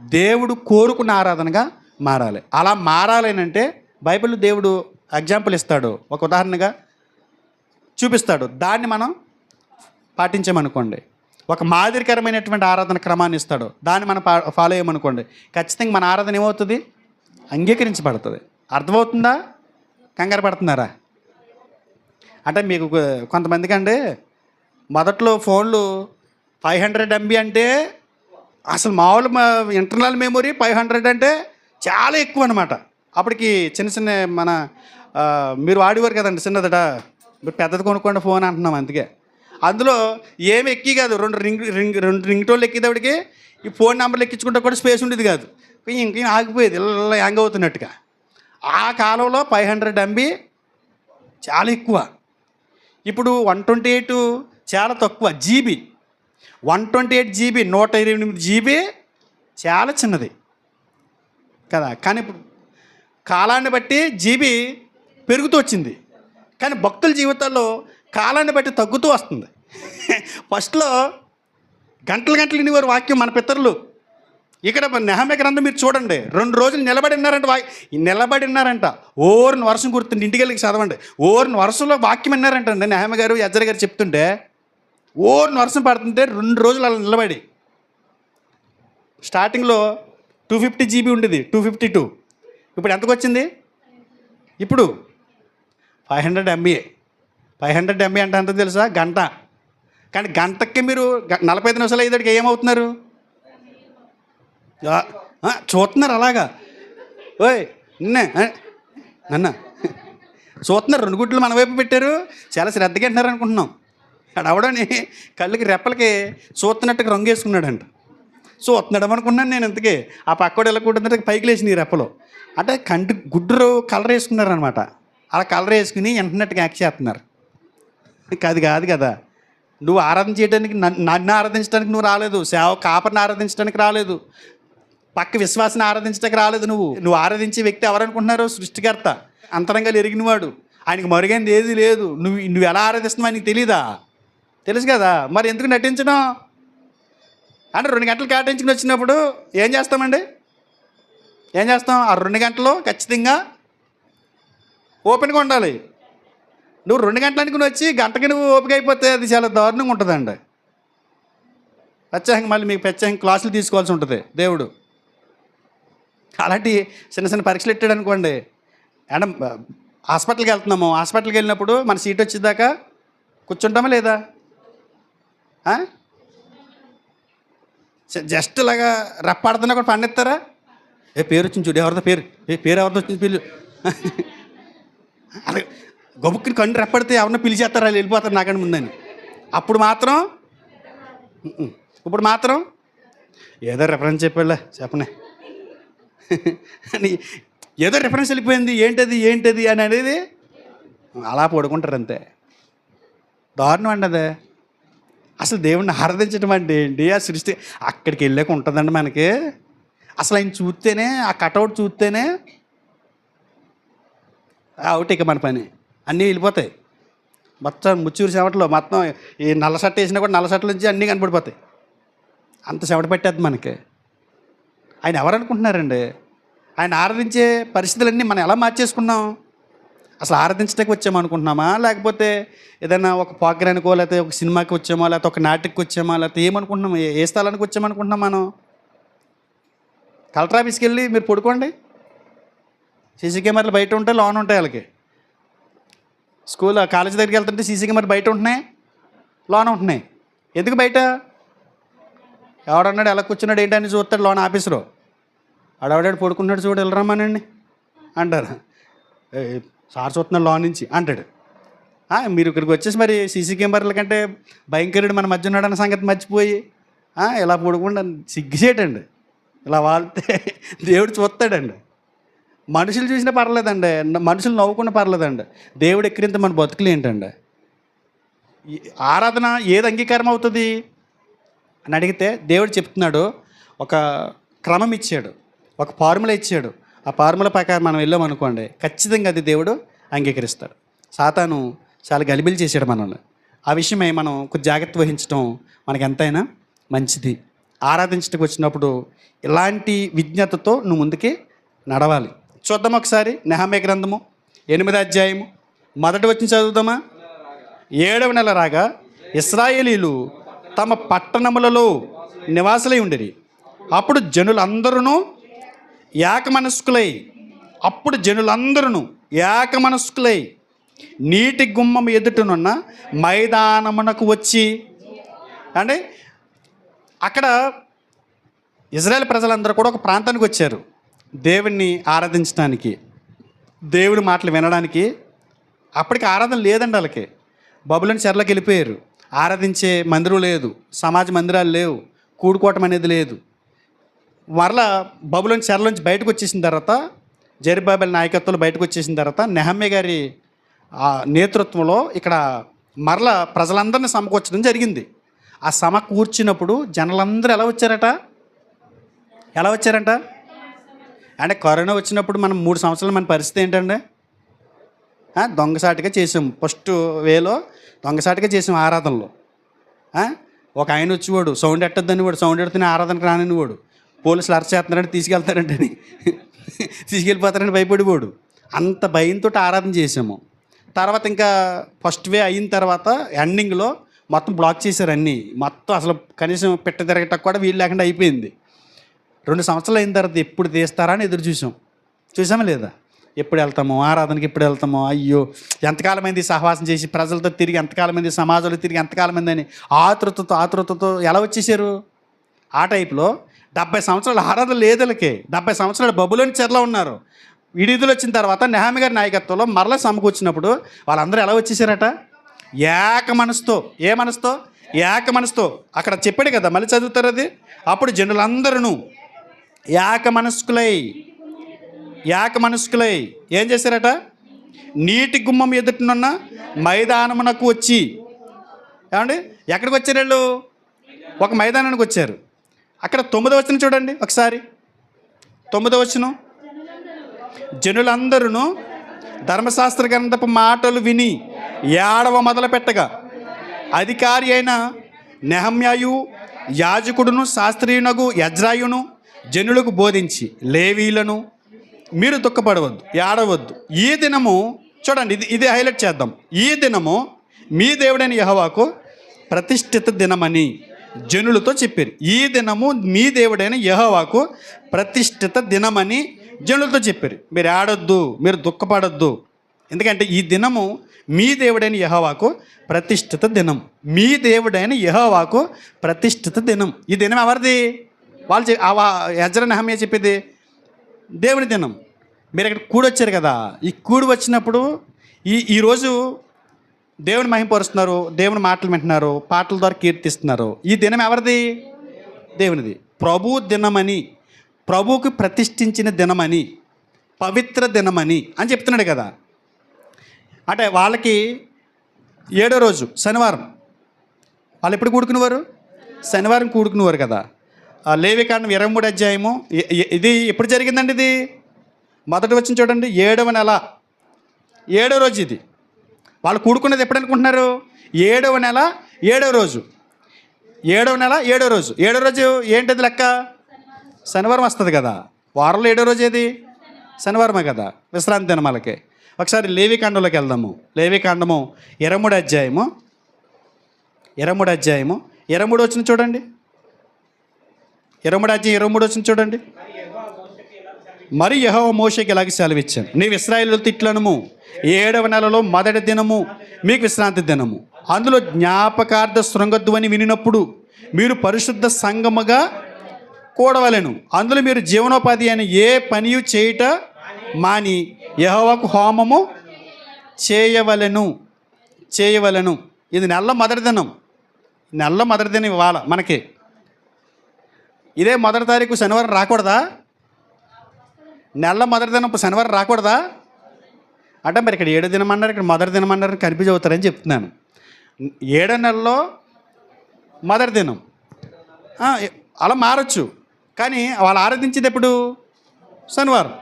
దేవుడు కోరుకున్న ఆరాధనగా మారాలి. అలా మారాలేనంటే బైబిల్ దేవుడు ఎగ్జాంపుల్ ఇస్తాడు, ఒక ఉదాహరణగా చూపిస్తాడు. దాన్ని మనం పాటించామనుకోండి, ఒక మాదిరికరమైనటువంటి ఆరాధన క్రమాన్ని ఇస్తాడు, దాన్ని మనం ఫాలో అయ్యామనుకోండి, ఖచ్చితంగా మన ఆరాధన ఏమవుతుంది? అంగీకరించబడుతుంది. అర్థమవుతుందా? కంగారు పడుతున్నారా? అంటే మీకు కొంతమందికి అండి మొదట్లో ఫోన్లు 500 MB అంటే అసలు మామూలు ఇంటర్నల్ మెమొరీ 500 అంటే చాలా ఎక్కువ అనమాట. అప్పటికి చిన్న మన మీరు వాడేవారు కదండి చిన్నదట, పెద్దది కొనుక్కోండి ఫోన్ అంటున్నాం. అందుకే అందులో ఏమి ఎక్కి కాదు, రెండు రింగ్ టోన్లు ఎక్కేటప్పటికి ఈ ఫోన్ నెంబర్లు ఎక్కించుకుంటే కూడా స్పేస్ ఉండేది కాదు, ఇంకేం ఆగిపోయేది, ఇలా హ్యాంగ్ అవుతున్నట్టుగా. ఆ కాలంలో 500 MB చాలా ఎక్కువ. ఇప్పుడు 128 చాలా తక్కువ. GB 128 GB 128 GB చాలా చిన్నది కదా. కానీ ఇప్పుడు కాలాన్ని బట్టి జీబీ పెరుగుతూ వచ్చింది, కానీ భక్తుల జీవితాల్లో కాలాన్ని బట్టి తగ్గుతూ వస్తుంది. ఫస్ట్లో గంటలు వినేవారు వాక్యం మన పితరులు. ఇక్కడ నెహెమ్యా గ్రంథం మీరు చూడండి, 2 రోజులు నిలబడినారంట. ఓర్ని వర్షం గుర్తుంది, ఇంటికి వెళ్ళి చదవండి. ఓర్ని వర్షంలో వాక్యం విన్నారంట అండి. నెహెమ్యా గారు ఎజ్రా గారు చెప్తుంటే ఓర్ని వర్షం పడుతుంటే 2 రోజులు అలా నిలబడి. స్టార్టింగ్లో 250 GB ఉండేది, 252. ఇప్పుడు ఎంతకు వచ్చింది? ఇప్పుడు 500 MB. 500 MB అంటే ఎంత తెలుసా? గంట. కానీ గంటకి మీరు 45 నిమిషాలు అయ్యేటికి ఏమవుతున్నారు? చూస్తున్నారు అలాగా. ఓయ్ నన్న చూస్తున్నారు, 2 గుడ్లు మన వైపు పెట్టారు, చాలా శ్రద్ధగా అంటున్నారు అనుకుంటున్నాం. అవడని కళ్ళకి రెప్పలకి చూస్తున్నట్టుగా రంగు వేసుకున్నాడంట. చూస్తున్నాడు అనుకున్నాను నేను. ఇంతకీ ఆ పక్కోడు ఎలా కూటుందంటే పైకి లేచిన ఈ రెప్పలో, అంటే గుడ్డు కలర్ వేసుకున్నారనమాట. అలా కలర్ వేసుకుని ఎంటున్నట్టుగా యాక్ట్ చేస్తున్నారు. అది కాదు కదా. నువ్వు ఆరాధన చేయడానికి, నన్ను ఆరాధించడానికి నువ్వు రాలేదు, కాపర్ని ఆరాధించడానికి రాలేదు, పక్క విశ్వాసాన్ని ఆరాధించడానికి రాలేదు. నువ్వు ఆరాధించే వ్యక్తి ఎవరనుకుంటున్నారు? సృష్టికర్త, అంతరంగాలు ఎరిగినవాడు, ఆయనకి మరుగైంది ఏది లేదు. నువ్వు ఎలా ఆరాధిస్తున్నావు ఆయనకి తెలీదా? తెలుసు కదా. మరి ఎందుకు నటించడం? అంటే 2 గంటలు కేటాయించుకుని వచ్చినప్పుడు ఏం చేస్తామండి? ఆ 2 గంటలు ఖచ్చితంగా ఓపెన్గా ఉండాలి. నువ్వు 2 గంటలనుకుని వచ్చి గంటకి నువ్వు ఓపిక అయిపోతే అది చాలా దారుణంగా ఉంటుందండి. మళ్ళీ మీకు ప్రత్యేకంగా క్లాసులు తీసుకోవాల్సి ఉంటుంది దేవుడు. అలాంటి చిన్న పరీక్షలు పెట్టాడు అనుకోండి, అంటే హాస్పిటల్కి వెళ్తున్నాము, హాస్పిటల్కి వెళ్ళినప్పుడు మన సీట్ వచ్చేదాకా కూర్చుంటామా లేదా? జస్ట్ ఇలాగా రెప్పాడుతున్నా కూడా పండిస్తారా? ఏ పేరు వచ్చింది చూడు, ఎవరిదో పేరు, పేరు ఎవరిదో వచ్చింది పిల్లు. అలా గబుక్కుని కన్ను రెప్పడితే ఎవరినో పిలిచేస్తారు, వాళ్ళు వెళ్ళిపోతారు నాకంటే ముందని. అప్పుడు మాత్రం ఇప్పుడు మాత్రం ఏదో రెఫరెన్స్ చెప్పాళ్ళ చెప్పనే అని ఏదో రెఫరెన్స్ వెళ్ళిపోయింది, ఏంటది అని అనేది అలా పడుకుంటారు అంతే. దారుణం అండి అదే. అసలు దేవుణ్ణి ఆరాధించడం అంటే ఏంటి? ఆ సృష్టి అక్కడికి వెళ్ళాక ఉంటుందండి మనకి. అసలు ఆయన చూస్తేనే, ఆ కటౌట్ చూస్తేనే అవుట్. ఇక మన పని అన్నీ వెళ్ళిపోతాయి. మొత్తం ముచ్చూరు చెమటలో మొత్తం ఈ నల్ల షర్ట్ వేసినా కూడా నల్ల షర్ట్ల నుంచి అన్నీ కనపడిపోతాయి. అంత చెమట పెట్టేద్ది మనకి. ఆయన ఎవరనుకుంటున్నారండి? ఆయన ఆరాధించే పరిస్థితులన్నీ మనం ఎలా మార్చేసుకున్నాం? అసలు ఆరాధించడానికి వచ్చామనుకుంటున్నామా, లేకపోతే ఏదైనా ఒక ప్రోగ్రామ్కో, లేకపోతే ఒక సినిమాకి వచ్చామా, లేకపోతే ఒక నాటికి వచ్చామా, లేకపోతే ఏమనుకుంటున్నాం? ఏ స్థలానికి వచ్చామనుకుంటున్నాం మనం? కలెక్టర్ ఆఫీస్కి వెళ్ళి మీరు పడుకోండి, సీసీ కెమెరాలు బయట ఉంటాయి, లోన్ ఉంటాయి. వాళ్ళకి కాలేజీ దగ్గరికి వెళ్తుంటే సీసీ కెమెరాలు బయట ఉంటున్నాయి, లోన్ ఉంటున్నాయి. ఎందుకు బయట? ఎవడన్నాడు ఎలా కూర్చున్నాడు ఏంటని చూస్తాడు లోన్ ఆఫీసరు. ఆడవాడాడు పడుకున్నాడు చూడు, వెళ్ళరమ్మానండి అంటారు. సార్ చూస్తున్నాడు లోన్ నుంచి అంటాడు. మీరు ఇక్కడికి వచ్చేసి మరి సీసీ కెమెరాల కంటే భయంకరుడు మన మధ్య ఉన్నాడన్న సంగతి మర్చిపోయి ఇలా పడుకుండా సిగ్గుచేటండి. ఇలా వాళ్తే దేవుడు చూస్తాడండి. మనుషులు చూసినా పర్లేదండి, మనుషులు నవ్వుకున్నా పర్లేదండి. దేవుడు ఎక్కిరింత మన బతుకులు ఏంటండి? ఆరాధన ఏది అంగీకారం అవుతుంది అని అడిగితే దేవుడు చెప్తున్నాడు, ఒక క్రమం ఇచ్చాడు, ఒక ఫార్ములా ఇచ్చాడు. ఆ ఫార్ములా ప్రకారం మనం వెళ్ళామనుకోండి, ఖచ్చితంగా అది దేవుడు అంగీకరిస్తాడు. సాతాను చాలా గలిబిలి చేశాడు మనల్ని. ఆ విషయమై మనం కొంచెం జాగ్రత్త వహించడం మనకి ఎంతైనా మంచిది. ఆరాధించడానికి వచ్చినప్పుడు ఇలాంటి విజ్ఞతతో నువ్వు ముందుకి నడవాలి. చూద్దాం ఒకసారి నెహమ్యా గ్రంథము 8వ అధ్యాయము 1వ వచనం చదువుదామా? 7వ నెల రాగా ఇశ్రాయేలీలు తమ పట్టణములలో నివాసులై ఉండిరి. అప్పుడు జనులందరూ ఏకమనస్కులై నీటి గుమ్మం ఎదుటనున్న మైదానమునకు వచ్చి, అంటే అక్కడ ఇజ్రాయెల్ ప్రజలందరూ కూడా ఒక ప్రాంతానికి వచ్చారు దేవుణ్ణి ఆరాధించడానికి, దేవుడి మాటలు వినడానికి. అప్పటికి ఆరాధన లేదండి వాళ్ళకి. బబులోని చెరలోకి వెళ్ళిపోయారు. ఆరాధించే మందిరం లేదు, సమాజ మందిరాలు లేవు, కూడుకోవటం అనేది లేదు. మరలా బబులోని చెరలోంచి బయటకు వచ్చేసిన తర్వాత, జెరుబ్బాబెల్ నాయకత్వంలో బయటకు వచ్చేసిన తర్వాత నెహమ్యా గారి నేతృత్వంలో ఇక్కడ మరలా ప్రజలందరినీ సమకూర్చడం జరిగింది. ఆ సమకూర్చినప్పుడు జనాలందరూ ఎలా వచ్చారంట? అంటే కరోనా వచ్చినప్పుడు మనం 3 సంవత్సరాలు మన పరిస్థితి ఏంటండి? దొంగసాటిగా చేసాం. ఫస్ట్ వేలో దొంగసాటిగా చేసాం ఆరాధనలో. ఒక ఆయన వచ్చేవాడు, సౌండ్ ఎట్టద్దని వాడు, సౌండ్ ఎడితేనే ఆరాధనకు రానని వాడు, పోలీసులు అరెస్ట్ చేస్తున్నారంటే తీసుకెళ్తారంటని తీసుకెళ్ళిపోతారని భయపడిపోడు. అంత భయంతో ఆరాధన చేసాము. తర్వాత ఇంకా ఫస్ట్ వే అయిన తర్వాత ఎండింగ్లో మొత్తం బ్లాక్ చేశారు అన్నీ. మొత్తం అసలు కనీసం పెట్ట తిరగటం కూడా వీలు లేకుండా అయిపోయింది. 2 సంవత్సరాలు అయిన తర్వాత ఎప్పుడు తీస్తారా అని ఎదురు చూసామా లేదా? ఎప్పుడు వెళ్తామో ఆరాధనకి, ఎప్పుడు వెళ్తామో, అయ్యో ఎంతకాలమైంది సహవాసం చేసి ప్రజలతో తిరిగి, ఎంతకాలమైంది సమాజంలో తిరిగి, ఎంతకాలమైంది అని ఆతృతతో ఎలా వచ్చేసారు? ఆ టైప్లో 70 సంవత్సరాలు ఆరాధన లేదు వీళ్ళకి. 70 సంవత్సరాలు బబులోని చెరలో ఉన్నారు. విడుదల వచ్చిన తర్వాత నెహమ్యా గారి నాయకత్వంలో మరలా సమకూర్చినప్పుడు వాళ్ళందరూ ఎలా వచ్చేసారట? ఏక మనసుతో. ఏ మనసుతో? ఏక మనసుతో. అక్కడ చెప్పాడు కదా, మళ్ళీ చదువుతారు అది. అప్పుడు జనులందరూ ఏక మనస్కులై ఏం చేశారట? నీటి గుమ్మం ఎదుటనున్న మైదానమునకు వచ్చి. ఏమండి ఎక్కడికి వచ్చారు వీళ్ళు? ఒక మైదానానికి వచ్చారు. అక్కడ 9వ వచనం చూడండి ఒకసారి. 9వ వచనం, జనులందరూ ధర్మశాస్త్ర గ్రంథపు మాటలు విని ఏడవ మొదలు పెట్టగా అధికారి అయిన నెహమ్యాయు, యాజకుడును, శాస్త్రీయునగు యజ్రాయును జనులకు బోధించి, లేవీలను మీరు దుఃఖపడవద్దు, ఏడవద్దు. ఈ దినము చూడండి, ఇది హైలైట్ చేద్దాం. ఈ దినము మీ దేవుడైన యెహోవాకు ప్రతిష్ఠిత దినమని జనులతో చెప్పారు. ఈ దినము మీ దేవుడైన యెహోవాకు ప్రతిష్ఠిత దినమని జనులతో చెప్పారు. మీరు ఆడొద్దు, మీరు దుఃఖపడొద్దు ఎందుకంటే ఈ దినము మీ దేవుడైన యెహోవాకు ప్రతిష్ఠిత దినం. మీ దేవుడైన యెహోవాకు ప్రతిష్ఠిత దినం. ఈ దినం ఎవరిది? వాళ్ళు ఎజ్రా నెహెమ్యా చెప్పేది దేవుని దినం. మీరు ఇక్కడ కూడొచ్చారు కదా, ఈ కూడి వచ్చినప్పుడు ఈరోజు దేవుని మహిమపరుస్తున్నారు, దేవుని మాటలు వింటున్నారు, పాటల ద్వారా కీర్తిస్తున్నారు. ఈ దినం ఎవరిది? దేవునిది. ప్రభు దినమని, ప్రభువుకి ప్రతిష్ఠించిన దినమని, పవిత్ర దినమని అని చెప్తున్నాడు కదా. అంటే వాళ్ళకి 7వ రోజు శనివారం. వాళ్ళు ఎప్పుడు కూడుకునేవారు? శనివారం కూడుకునేవారు కదా. లేవికాండం 23వ అధ్యాయము. ఇది ఎప్పుడు జరిగిందండి? ఇది మొదటి వచ్చిన చూడండి, 7వ నెల 7వ రోజు. ఇది వాళ్ళు కూడుకున్నది ఎప్పుడు అనుకుంటున్నారు? 7వ నెల 7వ రోజు. 7వ నెల 7వ రోజు. 7వ రోజు ఏంటిది లెక్క? శనివారం వస్తుంది కదా. వారంలో 7వ రోజు ఏది? శనివారమే కదా, విశ్రాంతి దినం వాళ్ళకి. ఒకసారి లేవికాండంలోకి వెళ్దాము. లేవికాండము 23వ అధ్యాయము 23 వచ్చిన చూడండి. 23వ అధ్యాయం 23 వచ్చిన చూడండి. మరి యెహోవా మోషేకి ఇలాగ సెలవిచ్చాను, నీవు ఇశ్రాయేలుతో ఇట్లనుము, 7వ నెలలో మొదటి దినము మీకు విశ్రాంతి దినము. అందులో జ్ఞాపకార్థ శృంగధ్వని వినినప్పుడు మీరు పరిశుద్ధ సంఘముగా కూడవలెను. అందులో మీరు జీవనోపాధి అయిన ఏ పనియు చేయుట మాని యెహోవాకు హోమము చేయవలెను. ఇది నెల మొదటి దినం. ఇవాళ మనకి ఇదే మొదటి తారీఖు శనివారం రాకూడదా? నెల మొదటి దినం శనివారం రాకూడదా? అంటే మరి ఇక్కడ 7వ దినం అన్నారు, ఇక్కడ మొదటి దినం అన్నారు, కన్ఫ్యూజ్ అవుతారని చెప్తున్నాను. 7వ నెలలో మొదటి దినం అలా మారచ్చు, కానీ వాళ్ళు ఆరాధించేది ఎప్పుడు? శనివారం.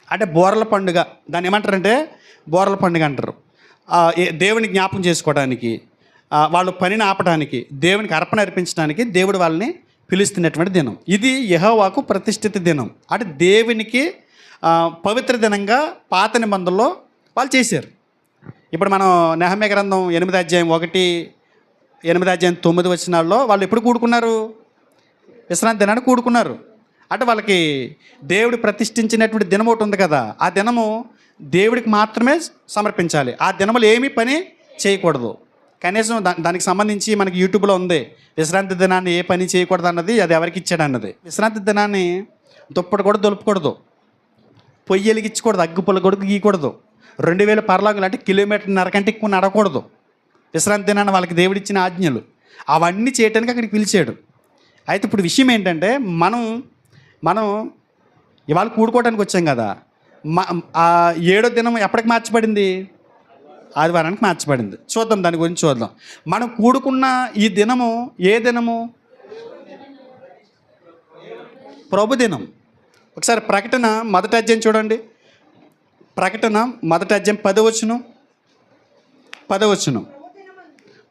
అంటే బోరల పండుగ, దాన్ని ఏమంటారంటే బోరల పండుగ అంటారు. దేవుని జ్ఞాపకం చేసుకోవడానికి, వాళ్ళు పనిని ఆపడానికి, దేవునికి అర్పణ అర్పించడానికి దేవుడు వాళ్ళని పిలుస్తున్నటువంటి దినం. ఇది యెహోవాకు ప్రతిష్ఠిత దినం. అంటే దేవునికి పవిత్ర దినంగా పాత నిబంధనలో వాళ్ళు చేశారు. ఇప్పుడు మనం నెహెమ్యా గ్రంథం 8వ అధ్యాయం 9 వచనాల్లో వాళ్ళు ఎప్పుడు కూడుకున్నారు? విశ్రాంతి దినాన్ని కూడుకున్నారు. అంటే వాళ్ళకి దేవుడు ప్రతిష్ఠించినటువంటి దినం ఒకటి ఉంది కదా, ఆ దినము దేవుడికి మాత్రమే సమర్పించాలి. ఆ దినములు ఏమీ పని చేయకూడదు. కనీసం దానికి సంబంధించి మనకి యూట్యూబ్లో ఉంది, విశ్రాంతి దినాన్ని ఏ పని చేయకూడదు అన్నది, అది ఎవరికి ఇచ్చాడు అన్నది. విశ్రాంతి దినాన్ని దుప్పటి కూడా దులుపకూడదు, పొయ్యి వెలిగించకూడదు, అగ్గు పుల్ల కూడా గీయకూడదు, 2000 పర్లాగులు అంటే 1.5 కిలోమీటర్ కంటే ఎక్కువ నడకూడదు. విశ్రాంతి దినాన్ని వాళ్ళకి దేవుడిచ్చిన ఆజ్ఞలు అవన్నీ చేయడానికి అక్కడికి పిలిచాడు. అయితే ఇప్పుడు విషయం ఏంటంటే, మనం ఇవాళ కూడుకోవడానికి వచ్చాం కదా. 7వ దినం ఎప్పటికి మార్చబడింది? ఆదివారానికి మార్చబడింది. చూద్దాం, దాని గురించి చూద్దాం. మనం కూడుకున్న ఈ దినము ఏ దినము? ప్రభు దినం. ఒకసారి ప్రకటన 1వ అధ్యాయం చూడండి. ప్రకటన 1వ అధ్యాయం 10వ వచనం.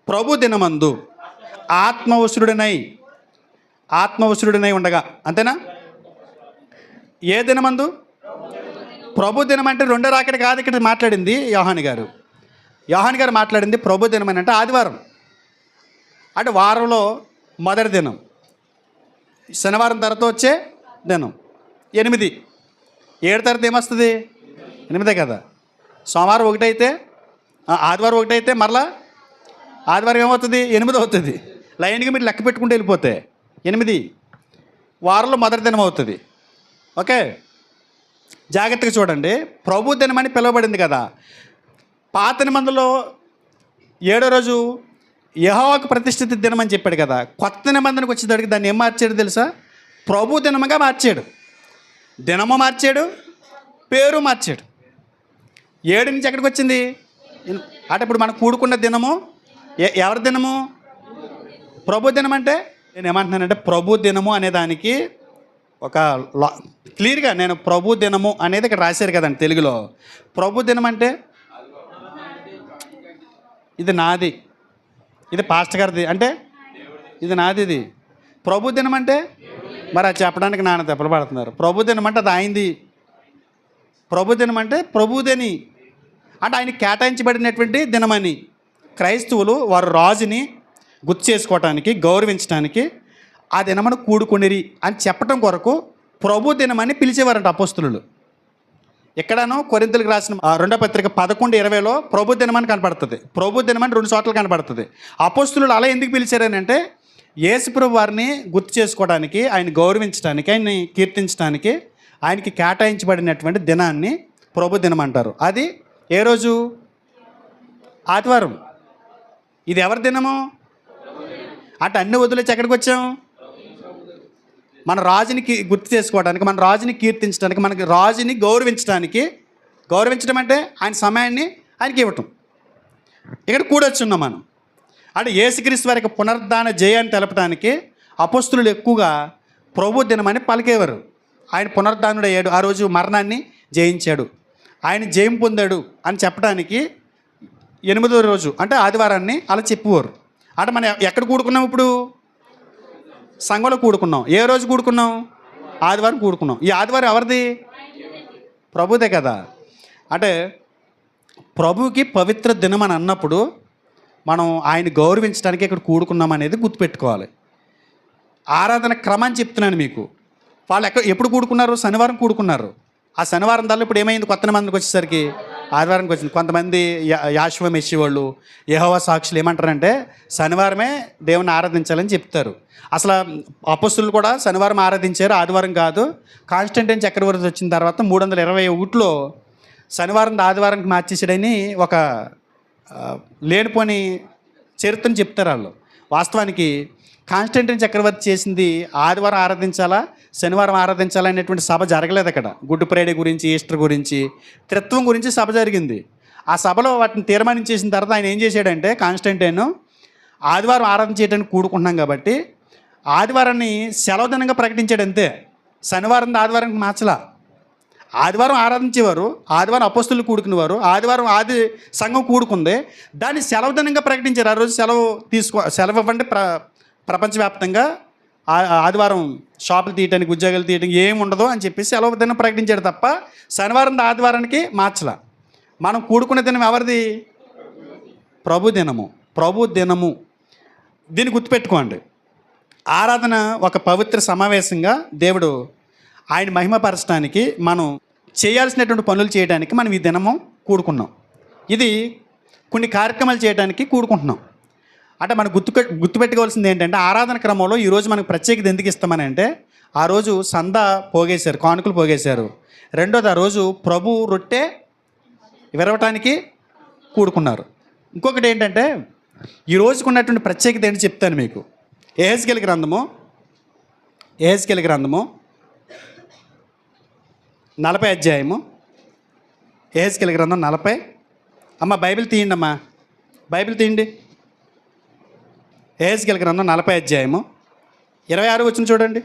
ప్రభు దినమందు ఆత్మవసురుడనై ఉండగా. అంతేనా? ఏ దినమందు? ప్రభు దినం అంటే రెండో రాకడ కాదు ఇక్కడ మాట్లాడింది యోహాను గారు మాట్లాడింది ప్రభు దినం అని అంటే ఆదివారం. అంటే వారంలో మొదటి దినం, శనివారం తర్వాత వచ్చే దినం 8. 7 తర్వాత ఏమొస్తుంది? 8 కదా. సోమవారం 1 అయితే, ఆదివారం 1 అయితే మరలా ఆదివారం ఏమవుతుంది? 8 అవుతుంది. లైన్గా మీరు లెక్క పెట్టుకుంటూ వెళ్ళిపోతే 8 వారంలో మొదటి దినం అవుతుంది. ఓకే, జాగ్రత్తగా చూడండి. ప్రభు దినం అని పిలువబడింది కదా. పాత నిబంధనలో 7వ రోజు యెహోవాకు ప్రతిష్ఠిత దినం అని చెప్పాడు కదా. కొత్త నిబంధనకు వచ్చేటప్పటికి దాన్ని ఏం మార్చాడు తెలుసా? ప్రభు దినముగా మార్చాడు. దినము మార్చాడు, పేరు మార్చాడు. 7 నుంచి ఎక్కడికి వచ్చింది? అంటే ఇప్పుడు మనం కూడుకున్న దినము ఎవరి దినము? ప్రభు దినం. అంటే నేను ఏమంటున్నానంటే, ప్రభు దినము అనే దానికి ఒక క్లియర్గా నేను ప్రభు దినము అనేది ఇక్కడ రాశారు కదండి తెలుగులో. ప్రభు దినం అంటే ఇది నాది, ఇది పాస్టర్ గారిది, అంటే ఇది నాది. ఇది ప్రభు దినం అంటే మరి అది చెప్పడానికి నాన్న దెబ్బలు పడుతున్నారు. ప్రభు దినం అంటే అది ఆయనది. ప్రభు దినం అంటే ప్రభుదని, అంటే ఆయన కేటాయించబడినటువంటి దినమని. క్రైస్తవులు వారు రాజుని గుర్తు చేసుకోవటానికి, గౌరవించడానికి ఆ దినమను కూడుకొనిరి అని చెప్పటం కొరకు ప్రభు దినమని పిలిచేవారంట అపోస్తులు. ఎక్కడనో కొరింథీయులకు రాసిన రెండో పత్రిక 11:20లో ప్రభు దినమని కనపడుతుంది. ప్రభు దినమని 2 చోట్ల కనపడుతుంది. అపోస్తులు అలా ఎందుకు పిలిచారని అంటే యేసుప్రభు వారిని గుర్తు చేసుకోవడానికి, ఆయన గౌరవించడానికి, ఆయన్ని కీర్తించడానికి ఆయనకి కేటాయించబడినటువంటి దినాన్ని ప్రభు దినం అంటారు. అది ఏ రోజు? ఆదివారం. ఇది ఎవరి దినము? అంటే అన్ని వదిలేసి ఎక్కడికి వచ్చాం? మన రాజుని గుర్తు చేసుకోవడానికి, మన రాజుని కీర్తించడానికి, మనకి రాజుని గౌరవించడం అంటే ఆయన సమయాన్ని ఆయనకి ఇవ్వటం. ఇక్కడ కూడొచ్చున్నాం మనం. అంటే యేసుక్రీస్తు వారికి పునరుద్ధాన జయాన్ని తెలపడానికి అపోస్తులు ఎక్కువగా ప్రభు దినమని పలికేవారు. ఆయన పునరుద్ధానుడయ్యాడు, ఆ రోజు మరణాన్ని జయించాడు, ఆయన జయం పొందాడు అని చెప్పడానికి 8వ రోజు అంటే ఆదివారాన్ని అలా చెప్పేవారు. అంటే మనం ఎక్కడ కూడుకున్నాం? ఇప్పుడు సంఘంలో కూడుకున్నాం. ఏ రోజు కూడుకున్నాం? ఆదివారం కూడుకున్నాం. ఈ ఆదివారం ఎవరిది? ప్రభుదే కదా. అంటే ప్రభుకి పవిత్ర దినం అని అన్నప్పుడు మనం ఆయన గౌరవించడానికి ఇక్కడ కూడుకున్నాం అనేది గుర్తుపెట్టుకోవాలి. ఆరాధన క్రమాన్ని చెప్తున్నాను మీకు. వాళ్ళు ఎప్పుడు కూడుకున్నారు? శనివారం కూడుకున్నారు. ఆ శనివారం దానిలో ఇప్పుడు ఏమైంది? కొత్త మందికి వచ్చేసరికి ఆదివారానికి వచ్చింది. కొంతమంది యాశ్వ మెస్సి వాళ్ళు, యెహోవా సాక్షులు ఏమంటారంటే శనివారమే దేవుని ఆరాధించాలని చెప్తారు. అసలు అపోస్తులు కూడా శనివారం ఆరాధించారు, ఆదివారం కాదు. కాన్స్టంటైన్ చక్రవర్తి వచ్చిన తర్వాత 321లో శనివారం ఆదివారానికి మార్చేసాడని ఒక లేనిపోని చరిత్రను చెప్తారు వాళ్ళు. వాస్తవానికి కాన్స్టంటైన్ చక్రవర్తి చేసింది ఆదివారం ఆరాధించాలా, శనివారం ఆరాధించాలా అనేటువంటి సభ జరగలేదు అక్కడ. గుడ్ ఫ్రైడే గురించి, ఈస్టర్ గురించి, త్రిత్వం గురించి సభ జరిగింది. ఆ సభలో వాటిని తీర్మానించేసిన తర్వాత ఆయన ఏం చేశాడంటే కాన్స్టంటైన్ ఆదివారం ఆరాధన చేయడానికి కూడుకుంటున్నాం కాబట్టి ఆదివారాన్ని సెలవు దినంగా ప్రకటించాడు అంతే. శనివారం ఆదివారానికి మార్చలా. ఆదివారం ఆరాధించేవారు, ఆదివారం అపోస్తులు కూడుకునేవారు, ఆదివారం ఆది సంఘం కూడుకుంది, దాన్ని సెలవు దినంగా ప్రకటించారు. ఆ రోజు సెలవు ఇవ్వండి. ప్రపంచవ్యాప్తంగా ఆదివారం షాపులు తీయడానికి, ఉద్యోగాలు తీయడానికి ఏమి ఉండదు అని చెప్పేసి సెలవు దినం ప్రకటించాడు తప్ప శనివారం ఆదివారానికి మార్చలా. మనం కూడుకునే దినం ఎవరిది? ప్రభు దినము. దీన్ని గుర్తుపెట్టుకోండి. ఆరాధన ఒక పవిత్ర సమావేశంగా దేవుడు ఆయన మహిమపరచడానికి, మనం చేయాల్సినటువంటి పనులు చేయడానికి మనం ఈ దినము కూడుకున్నాం. ఇది కొన్ని కార్యక్రమాలు చేయడానికి కూడుకుంటున్నాం. అంటే మనం గుర్తుపెట్టుకోవాల్సింది ఏంటంటే ఆరాధన క్రమంలో ఈరోజు మనకు ప్రత్యేకత ఎందుకు ఇస్తామని అంటే ఆ రోజు సందా పోగేశారు, కానుకలు పోగేశారు. రెండోది ఆ రోజు ప్రభు రొట్టె విరవటానికి కూడుకున్నారు. ఇంకొకటి ఏంటంటే ఈ రోజుకు ఉన్నటువంటి ప్రత్యేకత ఏంటి చెప్తాను మీకు. యెహెజ్కేలు గ్రంథము 40 అధ్యాయము. యెహెజ్కేలు గ్రంథం 40. అమ్మ బైబిల్ తీయండి, అమ్మా బైబిల్ తీయండి. యెహెజ్కేలు గ్రంథం 40 అధ్యాయము 26 వచనం చూడండి.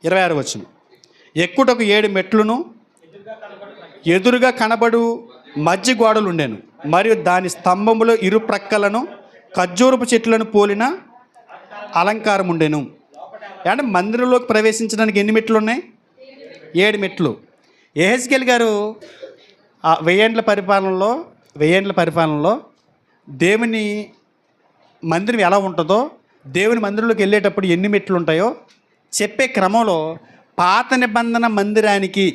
26 వచనం. ఎక్కుటకు 7 మెట్లును ఎదురుగా కనబడు మధ్య గోడలు ఉండేను, మరియు దాని స్తంభములో ఇరు ప్రక్కలను ఖర్జూరపు చెట్లను పోలిన అలంకారం ఉండేను. అంటే మందిరంలోకి ప్రవేశించడానికి ఎన్ని మెట్లు ఉన్నాయి? 7 మెట్లు. యెహెజ్కేలు గారు 1000 ఏండ్ల పరిపాలనలో దేవుని మందిరం ఎలా ఉంటుందో, దేవుని మందిరంలోకి వెళ్ళేటప్పుడు ఎన్ని మెట్లు ఉంటాయో చెప్పే క్రమంలో పాత నిబంధన మందిరానికి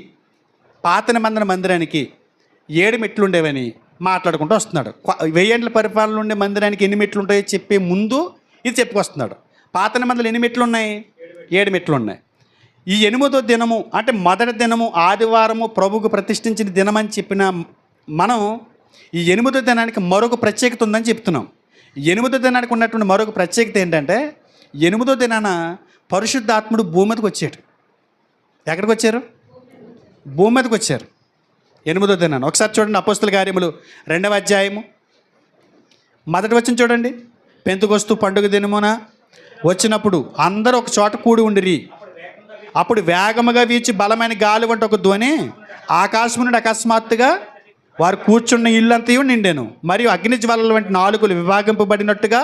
7 మెట్లు ఉండేవని మాట్లాడుకుంటూ వస్తున్నాడు. 1000 ఏండ్ల పరిపాలన ఉండే మందిరానికి ఎన్ని మెట్లు ఉంటాయో చెప్పే ముందు ఇది చెప్పుకొస్తున్నాడు. పాత నిబంధనలు ఎన్ని మెట్లు ఉన్నాయి? 7 మెట్లు ఉన్నాయి. ఈ 8వ దినము అంటే మొదటి దినము ఆదివారము ప్రభువుకు ప్రతిష్ఠించిన దినం అని చెప్పిన మనం ఈ 8వ దినానికి మరొక ప్రత్యేకత ఉందని చెప్తున్నాం. 8వ దినానికి ఉన్నటువంటి మరొక ప్రత్యేకత ఏంటంటే 8వ దినాన పరిశుద్ధాత్ముడు భూమి మీదకి వచ్చాడు. ఎక్కడికి వచ్చారు? భూమి మీదకి వచ్చారు 8వ దినాన. ఒకసారి చూడండి, అపోస్తుల కార్యములు 2వ అధ్యాయము 1వ వచనం చూడండి. పెంతెకొస్తు పండుగ దినమున వచ్చినప్పుడు అందరూ ఒక చోట కూడి ఉండిరి. అప్పుడు వేగముగా వీచి బలమైన గాలి వంటి ఒక ధ్వని ఆకాశం నుండి అకస్మాత్తుగా వారు కూర్చున్న ఇల్లంతయు నిండెను. మరియు అగ్ని జ్వాలల వంటి నాలుకలు విభాగింపబడినట్టుగా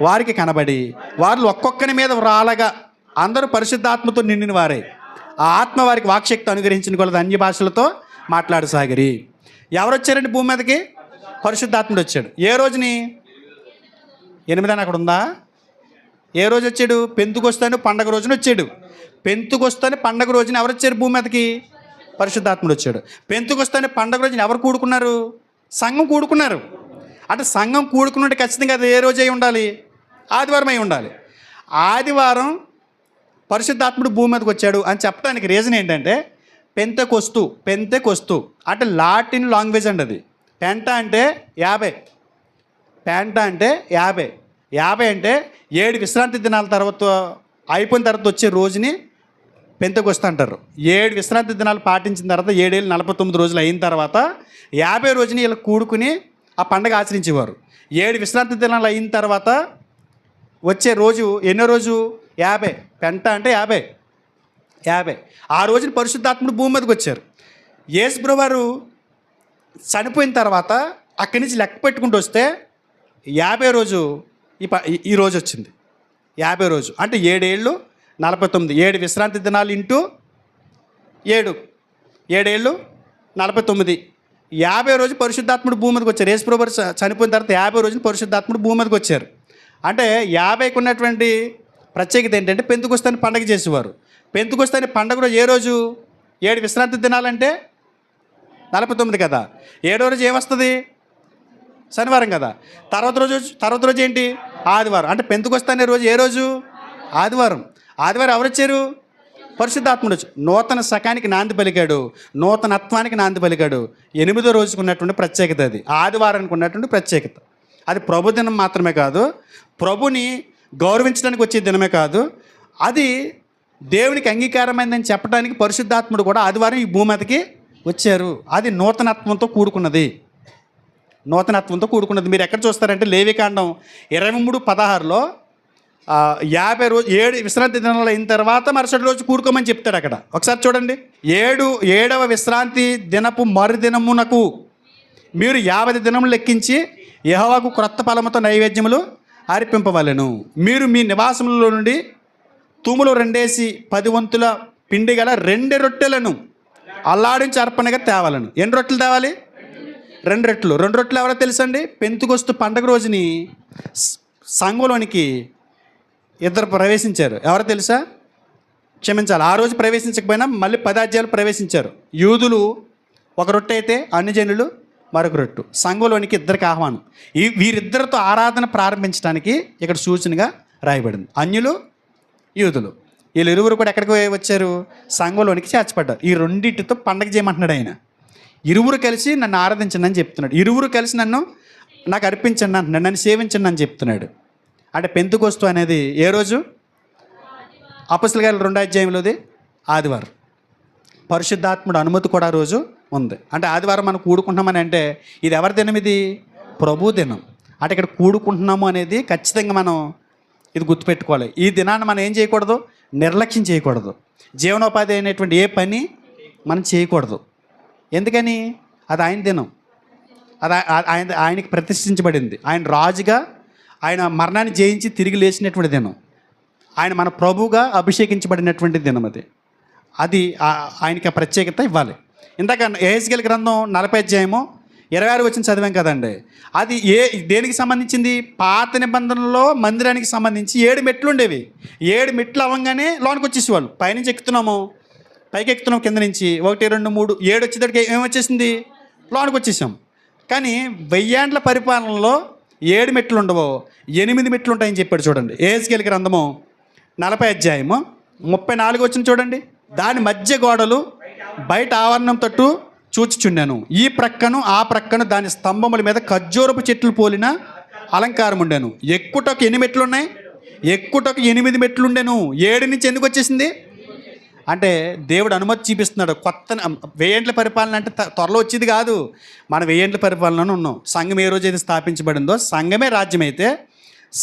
వారికి కనబడి వారు ఒక్కొక్కని మీద రాలగా అందరూ పరిశుద్ధాత్మతో నిండిన వారే. ఆ ఆత్మ వారికి వాక్శక్తి అనుగ్రహించిన కొలది అన్య భాషలతో మాట్లాడసాగిరి. ఎవరు వచ్చారండి భూమి మీదకి? పరిశుద్ధాత్ముడు వచ్చాడు. ఏ రోజుని? 8 అక్కడ ఉందా? ఏ రోజు వచ్చాడు? పెంతెకొస్తు పండగ రోజున వచ్చాడు. పెంతెకొస్తు పండగ రోజున ఎవరు వచ్చారు భూమి మీదకి? పరిశుద్ధాత్ముడు వచ్చాడు. పెంతెకొస్తు అనే పండగ రోజున ఎవరు కూడుకున్నారు? సంఘం కూడుకున్నారు. అంటే సంఘం కూడుకున్నట్టు ఖచ్చితంగా అది ఏ రోజు అయి ఉండాలి? ఆదివారం అయి ఉండాలి. ఆదివారం పరిశుద్ధాత్ముడు భూమి మీదకి వచ్చాడు అని చెప్పడానికి రీజన్ ఏంటంటే పెంతెకొస్తు అంటే లాటిన్ లాంగ్వేజ్ అండి. అది పెంటా అంటే 50, పెంటా అంటే 50 అంటే 7 విశ్రాంతి దినాల తర్వాత అయిపోయిన తర్వాత వచ్చే రోజుని పెంతెకొస్తు అంటారు. 7 విశ్రాంతి దినాలు పాటించిన తర్వాత 7 ఏళ్ళు 49 రోజులు అయిన తర్వాత 50 రోజుని ఇలా కూడుకుని ఆ పండగ ఆచరించేవారు. 7 విశ్రాంతి దినాలు అయిన తర్వాత వచ్చే రోజు ఎన్నో రోజు? 50. పెంట అంటే 50. ఆ రోజున పరిశుద్ధాత్ముడు భూమి మీదకి వచ్చారు. యేసుప్రభువు వారు చనిపోయిన తర్వాత అక్కడి నుంచి లెక్క పెట్టుకుంటూ వస్తే 50 రోజు ఈ రోజు వచ్చింది. 50 రోజు అంటే 7 ఏళ్ళు 49, 7 విశ్రాంతి దినాలు ఇంటూ 7 ఏళ్ళు 49, 50 రోజు పరిశుద్ధాత్ముడు భూమి మీదకి వచ్చారు. యేసుప్రభువు వారు చనిపోయిన తర్వాత 50 రోజులు పరిశుద్ధాత్ముడు భూమి మీదకి వచ్చారు. అంటే 50కి ఉన్నటువంటి ప్రత్యేకత ఏంటంటే పెంతెకొస్తు అని పండగ చేసేవారు. పెంతెకొస్తు అనే పండగ రోజు ఏ రోజు? 7 విశ్రాంతి దినాలంటే 49 కదా. 7వ రోజు ఏమొస్తుంది? శనివారం కదా. తర్వాత రోజు ఏంటి? ఆదివారం. అంటే పెంతెకొస్తు అనే రోజు ఏ రోజు? ఆదివారం. ఎవరు వచ్చారు? పరిశుద్ధాత్ముడు వచ్చి నూతన శకానికి నాంది పలికాడు, నూతనత్వానికి నాంది పలికాడు. 8వ రోజుకు ఉన్నటువంటి ప్రత్యేకత అది. ఆదివారానికి ఉన్నటువంటి ప్రత్యేకత అది ప్రభు దినం మాత్రమే కాదు, ప్రభుని గౌరవించడానికి వచ్చే దినమే కాదు, అది దేవునికి అంగీకారమైందని చెప్పడానికి పరిశుద్ధాత్ముడు కూడా ఆదివారం ఈ భూమి మీదకి వచ్చారు. అది నూతనత్వంతో కూడుకున్నది. మీరు ఎక్కడ చూస్తారంటే లేవికాండం 23:16లో 50 రోజు 7 విశ్రాంతి దినాలు అయిన తర్వాత మరుసటి రోజు కూడుకోమని చెప్తాడు అక్కడ. ఒకసారి చూడండి. 7వ విశ్రాంతి దినపు మరుదినమునకు మీరు 50 దినములు లెక్కించి యెహోవాకు క్రొత్త ఫలముతో నైవేద్యములు అర్పింపవలెను. మీరు మీ నివాసములలో నుండి తూములు 2 వంతుల పిండి గల 2 రొట్టెలను అల్లాడించి అర్పణగా తేవాలను. ఎన్ని రొట్టెలు తేవాలి? 2 రొట్టెలు. 2 రొట్టెలు ఎవరో తెలుసండి? పెంతెకొస్తు పండగ రోజుని సంఘంలోనికి 2 ప్రవేశించారు. ఎవరో తెలుసా? క్షమించాలి, ఆ రోజు ప్రవేశించకపోయినా మళ్ళీ 10 అధ్యాయాలు ప్రవేశించారు. యూదులు ఒక రొట్టె అయితే అన్యజనులు మరొక రొట్టె. సంఘంలోనికి 2కి ఆహ్వానం. వీరిద్దరితో ఆరాధన ప్రారంభించడానికి ఇక్కడ సూచనగా రాయబడింది. అన్యులు, యూదులు వీళ్ళిరువురు కూడా ఎక్కడికి వచ్చారు? సంఘంలోనికి చేర్చబడ్డారు. ఈ రెండింటితో పండగ చేయమంటున్నాడు ఆయన. ఇరువురు కలిసి నన్ను ఆరాధించండి అని చెప్తున్నాడు. ఇరువురు కలిసి నాకు అర్పించండి అంటున్నాడు, నన్ను సేవించండి అని చెప్తున్నాడు. అంటే పెంతెకొస్తు అనేది ఏ రోజు? అపొస్తలుల కార్యాలు 2వ అధ్యాయంలోది ఆదివారం. పరిశుద్ధాత్ముడు అనుమతి కూడా ఆ రోజు ఉంది. అంటే ఆదివారం మనం కూడుకుంటున్నామని అంటే ఇది ఎవరి దినం? ఇది ప్రభు దినం. అంటే ఇక్కడ కూడుకుంటున్నాము అనేది ఖచ్చితంగా మనం ఇది గుర్తుపెట్టుకోవాలి. ఈ దినాన్ని మనం ఏం చేయకూడదు? నిర్లక్ష్యం చేయకూడదు. జీవనోపాధి అయినటువంటి ఏ పని మనం చేయకూడదు. ఎందుకని? అది ఆయన దినం. అది ఆయనకి ప్రతిష్ఠించబడింది. ఆయన రాజుగా ఆయన మరణాన్ని జయించి తిరిగి లేచినటువంటి దినం. ఆయన మన ప్రభువుగా అభిషేకించబడినటువంటి దినం. అది ఆయనకి ఆ ప్రత్యేకత ఇవ్వాలి. ఇందాక యెహెజ్కేలు గ్రంథం 40 అధ్యాయము 26 వచనం చదివాం కదండి. అది దేనికి సంబంధించింది? పాత నిబంధనలో మందిరానికి సంబంధించి 7 మెట్లు ఉండేవి. 7 మెట్లు అవ్వగానే లోనికి వచ్చేసేవాళ్ళు. పైనుంచి పైకి ఎక్కుతున్నాం, కింద నుంచి 1, 2, 3, 7 వచ్చేటప్పటికి ఏమొచ్చేసింది? లోనికి వచ్చేసాం. కానీ 1000 ఏండ్ల పరిపాలనలో 7 మెట్లు ఉండవు, 8 మెట్లు ఉంటాయని చెప్పాడు. చూడండి యెహెజ్కేలు గ్రంథము 40 అధ్యాయము 34 వచనం చూడండి. దాని మధ్య గోడలు బయట ఆవరణం తట్టు చూచుచుండాను. ఈ ప్రక్కను ఆ ప్రక్కను దాని స్తంభముల మీద ఖర్జూరపు చెట్లు పోలిన అలంకారం ఉండెను. ఎక్కుటకు 8 మెట్లు ఉన్నాయి, ఎక్కుటకు 8 మెట్లు ఉండెను. 7 నుంచి ఎందుకు వచ్చేసింది అంటే దేవుడు అనుమతి చూపిస్తున్నాడు. కొత్త 1000 ఏండ్ల పరిపాలన అంటే త్వరలో వచ్చేది కాదు. మనం 1000 ఏండ్ల పరిపాలనలో ఉన్నాం. సంఘం ఏ రోజు అయితే స్థాపించబడిందో, సంఘమే రాజ్యం అయితే,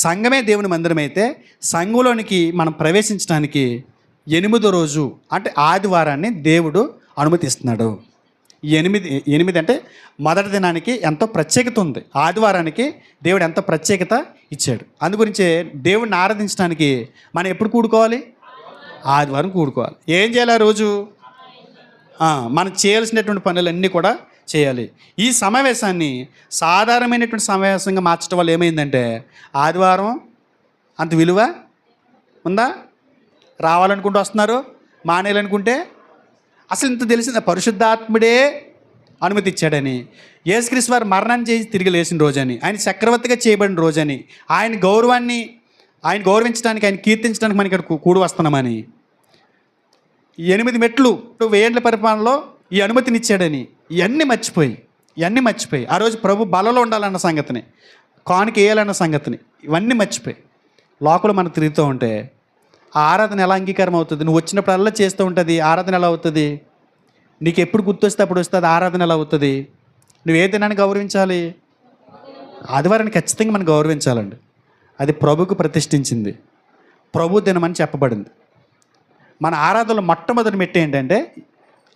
సంఘమే దేవుని మందిరం అయితే, సంఘంలోనికి మనం ప్రవేశించడానికి 8వ రోజు అంటే ఆదివారాన్ని దేవుడు అనుమతిస్తున్నాడు. 8 అంటే మొదటి దినానికి ఎంతో ప్రత్యేకత ఉంది. ఆదివారానికి దేవుడు ఎంతో ప్రత్యేకత ఇచ్చాడు. అందుగురించే దేవుడిని ఆరాధించడానికి మనం ఎప్పుడు కూడుకోవాలి? ఆదివారం కూడుకోవాలి. ఏం చేయాలి ఆ రోజు? మనం చేయాల్సినటువంటి పనులన్నీ కూడా చేయాలి. ఈ సమావేశాన్ని సాధారణమైనటువంటి సమావేశంగా మార్చడం వల్ల ఏమైందంటే ఆదివారం అంత విలువ ఉందా? రావాలనుకుంటూ వస్తున్నారు, మానేయాలనుకుంటే అసలు ఇంత తెలిసింది, పరిశుద్ధాత్ముడే అనుమతి ఇచ్చాడని, యేసుక్రీస్తు వారు మరణాన్ని చేసి తిరిగి లేచిన రోజని, ఆయన చక్రవర్తిగా చేయబడిన రోజని, ఆయన గౌరవాన్ని ఆయన గౌరవించడానికి, ఆయన కీర్తించడానికి మనం ఇక్కడ కూడి వస్తున్నామని, 8 మెట్లు 1000 ఏళ్ల పరిపాలనలో ఈ అనుమతిని ఇచ్చాడని ఇవన్నీ మర్చిపోయి ఆ రోజు ప్రభు బలలో ఉండాలన్న సంగతిని, కానుక వేయాలన్న సంగతిని ఇవన్నీ మర్చిపోయి లోకలు మనం తిరుగుతూ ఉంటే ఆ ఆరాధన ఎలా అంగీకారం అవుతుంది? నువ్వు వచ్చినప్పుడల్లా చేస్తూ ఉంటుంది, ఆరాధన ఎలా అవుతుంది? నీకు ఎప్పుడు గుర్తొస్తే అప్పుడు వస్తుంది, ఆరాధన ఎలా అవుతుంది? నువ్వు ఏ దినాన్ని గౌరవించాలి? ఆదివారాన్ని ఖచ్చితంగా మనం గౌరవించాలండి. అది ప్రభుకు ప్రతిష్ఠించింది, ప్రభు దినం అని చెప్పబడింది. మన ఆరాధనలో మొట్టమొదటి మెట్టు ఏంటంటే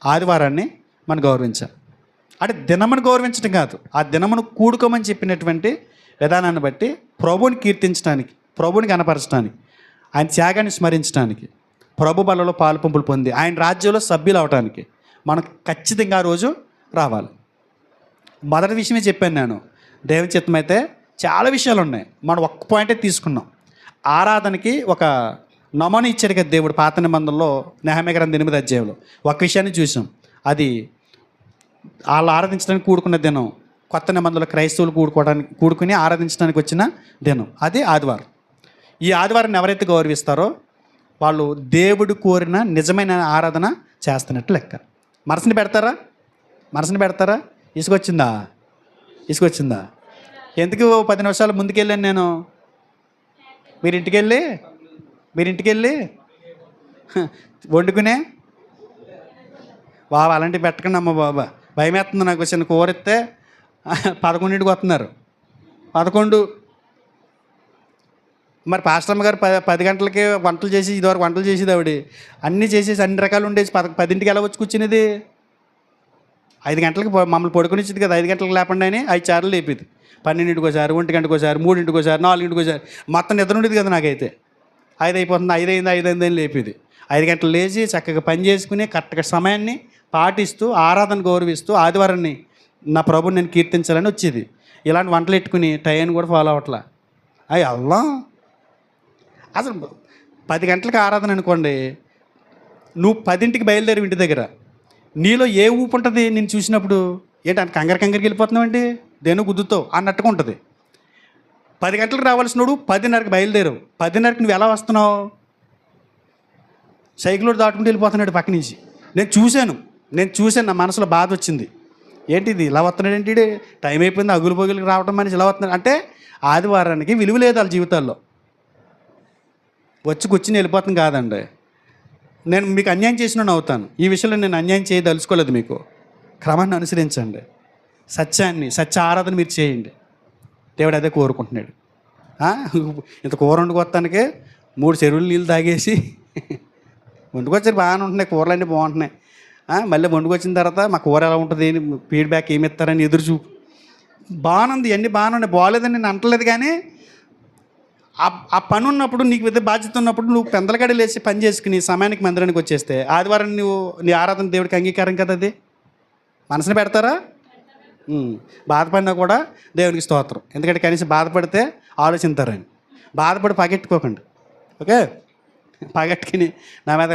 ఆదివారాన్ని మనం గౌరవించాలి. అంటే దినమును గౌరవించడం కాదు, ఆ దినమును కూడుకోమని చెప్పినటువంటి విధానాన్ని బట్టి ప్రభువుని కీర్తించడానికి, ప్రభువుని కనపరచడానికి, ఆయన త్యాగాన్ని స్మరించడానికి, ప్రభు బలలో పాలుపంపులు పొంది ఆయన రాజ్యంలో సభ్యులు అవడానికి మనం ఖచ్చితంగా ఆ రోజు రావాలి. మొదటి విషయమే చెప్పాను నేను. దేవుని చిత్తం అయితే చాలా విషయాలు ఉన్నాయి, మనం ఒక్క పాయింటే తీసుకున్నాం. ఆరాధనకి ఒక నమూనా ఇచ్చాడు కదా దేవుడు పాత నిబంధనలో, నెహెమ్యా గ్రంథం 8వ అధ్యాయంలో ఒక విషయాన్ని చూసాం. అది వాళ్ళు ఆరాధించడానికి కూడుకున్న దినం, కొత్త నిబంధనలో క్రైస్తవులు కూడుకుని ఆరాధించడానికి వచ్చిన దినం, అది ఆదివారం. ఈ ఆదివారాన్ని ఎవరైతే గౌరవిస్తారో వాళ్ళు దేవుడు కోరిన నిజమైన ఆరాధన చేస్తున్నట్టు లెక్క. మనసుని పెడతారా? ఇసుకొచ్చిందా? ఎందుకు 10 నిమిషాలు ముందుకెళ్ళాను నేను. మీరు ఇంటికెళ్ళి వండుకునే బాబా అలాంటివి పెట్టకండి అమ్మ బాబా, భయం వేస్తుంది నాకు. చిన్న కూర ఇస్తే 11ంటికి వస్తున్నారు, 11. మరి పాస్టమ్మ గారు 10 గంటలకి వంటలు చేసి, ఇదివరకు వంటలు చేసేది ఆవిడ, అన్నీ చేసేసి అన్ని రకాలు ఉండేసి 10ంటికి ఎలా వచ్చి కూర్చునేది? 5 గంటలకి మమ్మల్ని పడుకునిచ్చింది కదా, 5 గంటలకు లేకుండా అని 5 సార్లు లేపేది. 12ంటికి ఒకసారి, 1 గంటకు ఒకసారి, 3ంటికి ఒకసారి, 4ంటికి ఒకసారి, మొత్తం నిద్ర ఉండేది కదా నాకైతే. 5 అయిపోతుంది, 5 అయింది అని లేపేది. 5 గంటలు లేచి చక్కగా పని చేసుకుని కరెక్ట్గా సమయాన్ని పాటిస్తూ ఆరాధన గౌరవిస్తూ ఆదివారాన్ని నా ప్రభుని నేను కీర్తించాలని వచ్చేది. ఇలాంటి వంటలు పెట్టుకుని టైంని కూడా ఫాలో అవ్వట్లా. అల్లా అసలు 10 గంటలకు ఆరాధన అనుకోండి, నువ్వు 10ంటికి బయలుదేరి ఇంటి దగ్గర, నీలో ఏ ఊపు ఉంటుంది? నేను చూసినప్పుడు ఏంటంటే కంగారికి వెళ్ళిపోతున్నావండి, దేని గుద్దుతావు అన్నట్టుగా ఉంటుంది. 10 గంటలకు రావాల్సినోడు 10:30కి బయలుదేరావు, 10:30కి నువ్వు ఎలా వస్తున్నావు? సైకిల్ దాటుకుంటూ వెళ్ళిపోతున్నాడు పక్క నుంచి. నేను చూశాను, నా మనసులో బాధ వచ్చింది. ఏంటిది ఇలా వస్తున్నాడు, ఏంటి టైం అయిపోయింది, అగులు పొగులకి రావడం మనిషి ఇలా వస్తున్నాడు అంటే ఆదివారానికి విలువ లేదు వాళ్ళ జీవితాల్లో. కూర్చుని వెళ్ళిపోతాం కాదండి. నేను మీకు అన్యాయం చేసిన అవుతాను. ఈ విషయంలో నేను అన్యాయం చేయదలుచుకోలేదు. మీకు క్రమాన్ని అనుసరించండి, సత్య ఆరాధన మీరు చేయండి. దేవుడు అదే కోరుకుంటున్నాడు. ఇంత కూర వండుకొస్తానికే 3 చెరువులు నీళ్ళు తాగేసి వండుకొచ్చారు, బాగానే ఉంటున్నాయి కూరలు అన్నీ బాగుంటున్నాయి. మళ్ళీ వండుకొచ్చిన తర్వాత మా కూర ఎలా ఉంటుంది, ఫీడ్బ్యాక్ ఏమి ఇస్తారని ఎదురు చూపు. బాగుంది, ఇవన్నీ బాగానే ఉన్నాయి, బాగోలేదని నేను అంటలేదు. కానీ ఆ పని ఉన్నప్పుడు, నీకు పెద్ద బాధ్యత ఉన్నప్పుడు నువ్వు పెందలగడ లేచి పని చేసుకుని సమయానికి మందిరానికి వచ్చేస్తే ఆదివారం నీ ఆరాధన దేవుడికి అంగీకారం కదా. అది మనసుని పెడతారా? బాధపడినా కూడా దేవునికి స్తోత్రం. ఎందుకంటే కనీసం బాధపడితే ఆలోచిస్తారని. బాధపడి పగెట్టుకోకండి, ఓకే? పగట్టుకుని నా మీద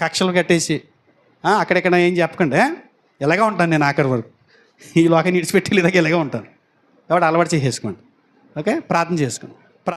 కక్షలు కట్టేసి అక్కడెక్కడ ఏం చెప్పకండి. ఇలాగే ఉంటాను నేను ఆఖరి వరకు, ఈ లోకాన్ని ఇడిచిపెట్టి ఇలాగే ఉంటాను. కాబట్టి అలవాటు చేసేసుకోండి, ఓకే? ప్రార్థన చేసుకోండి.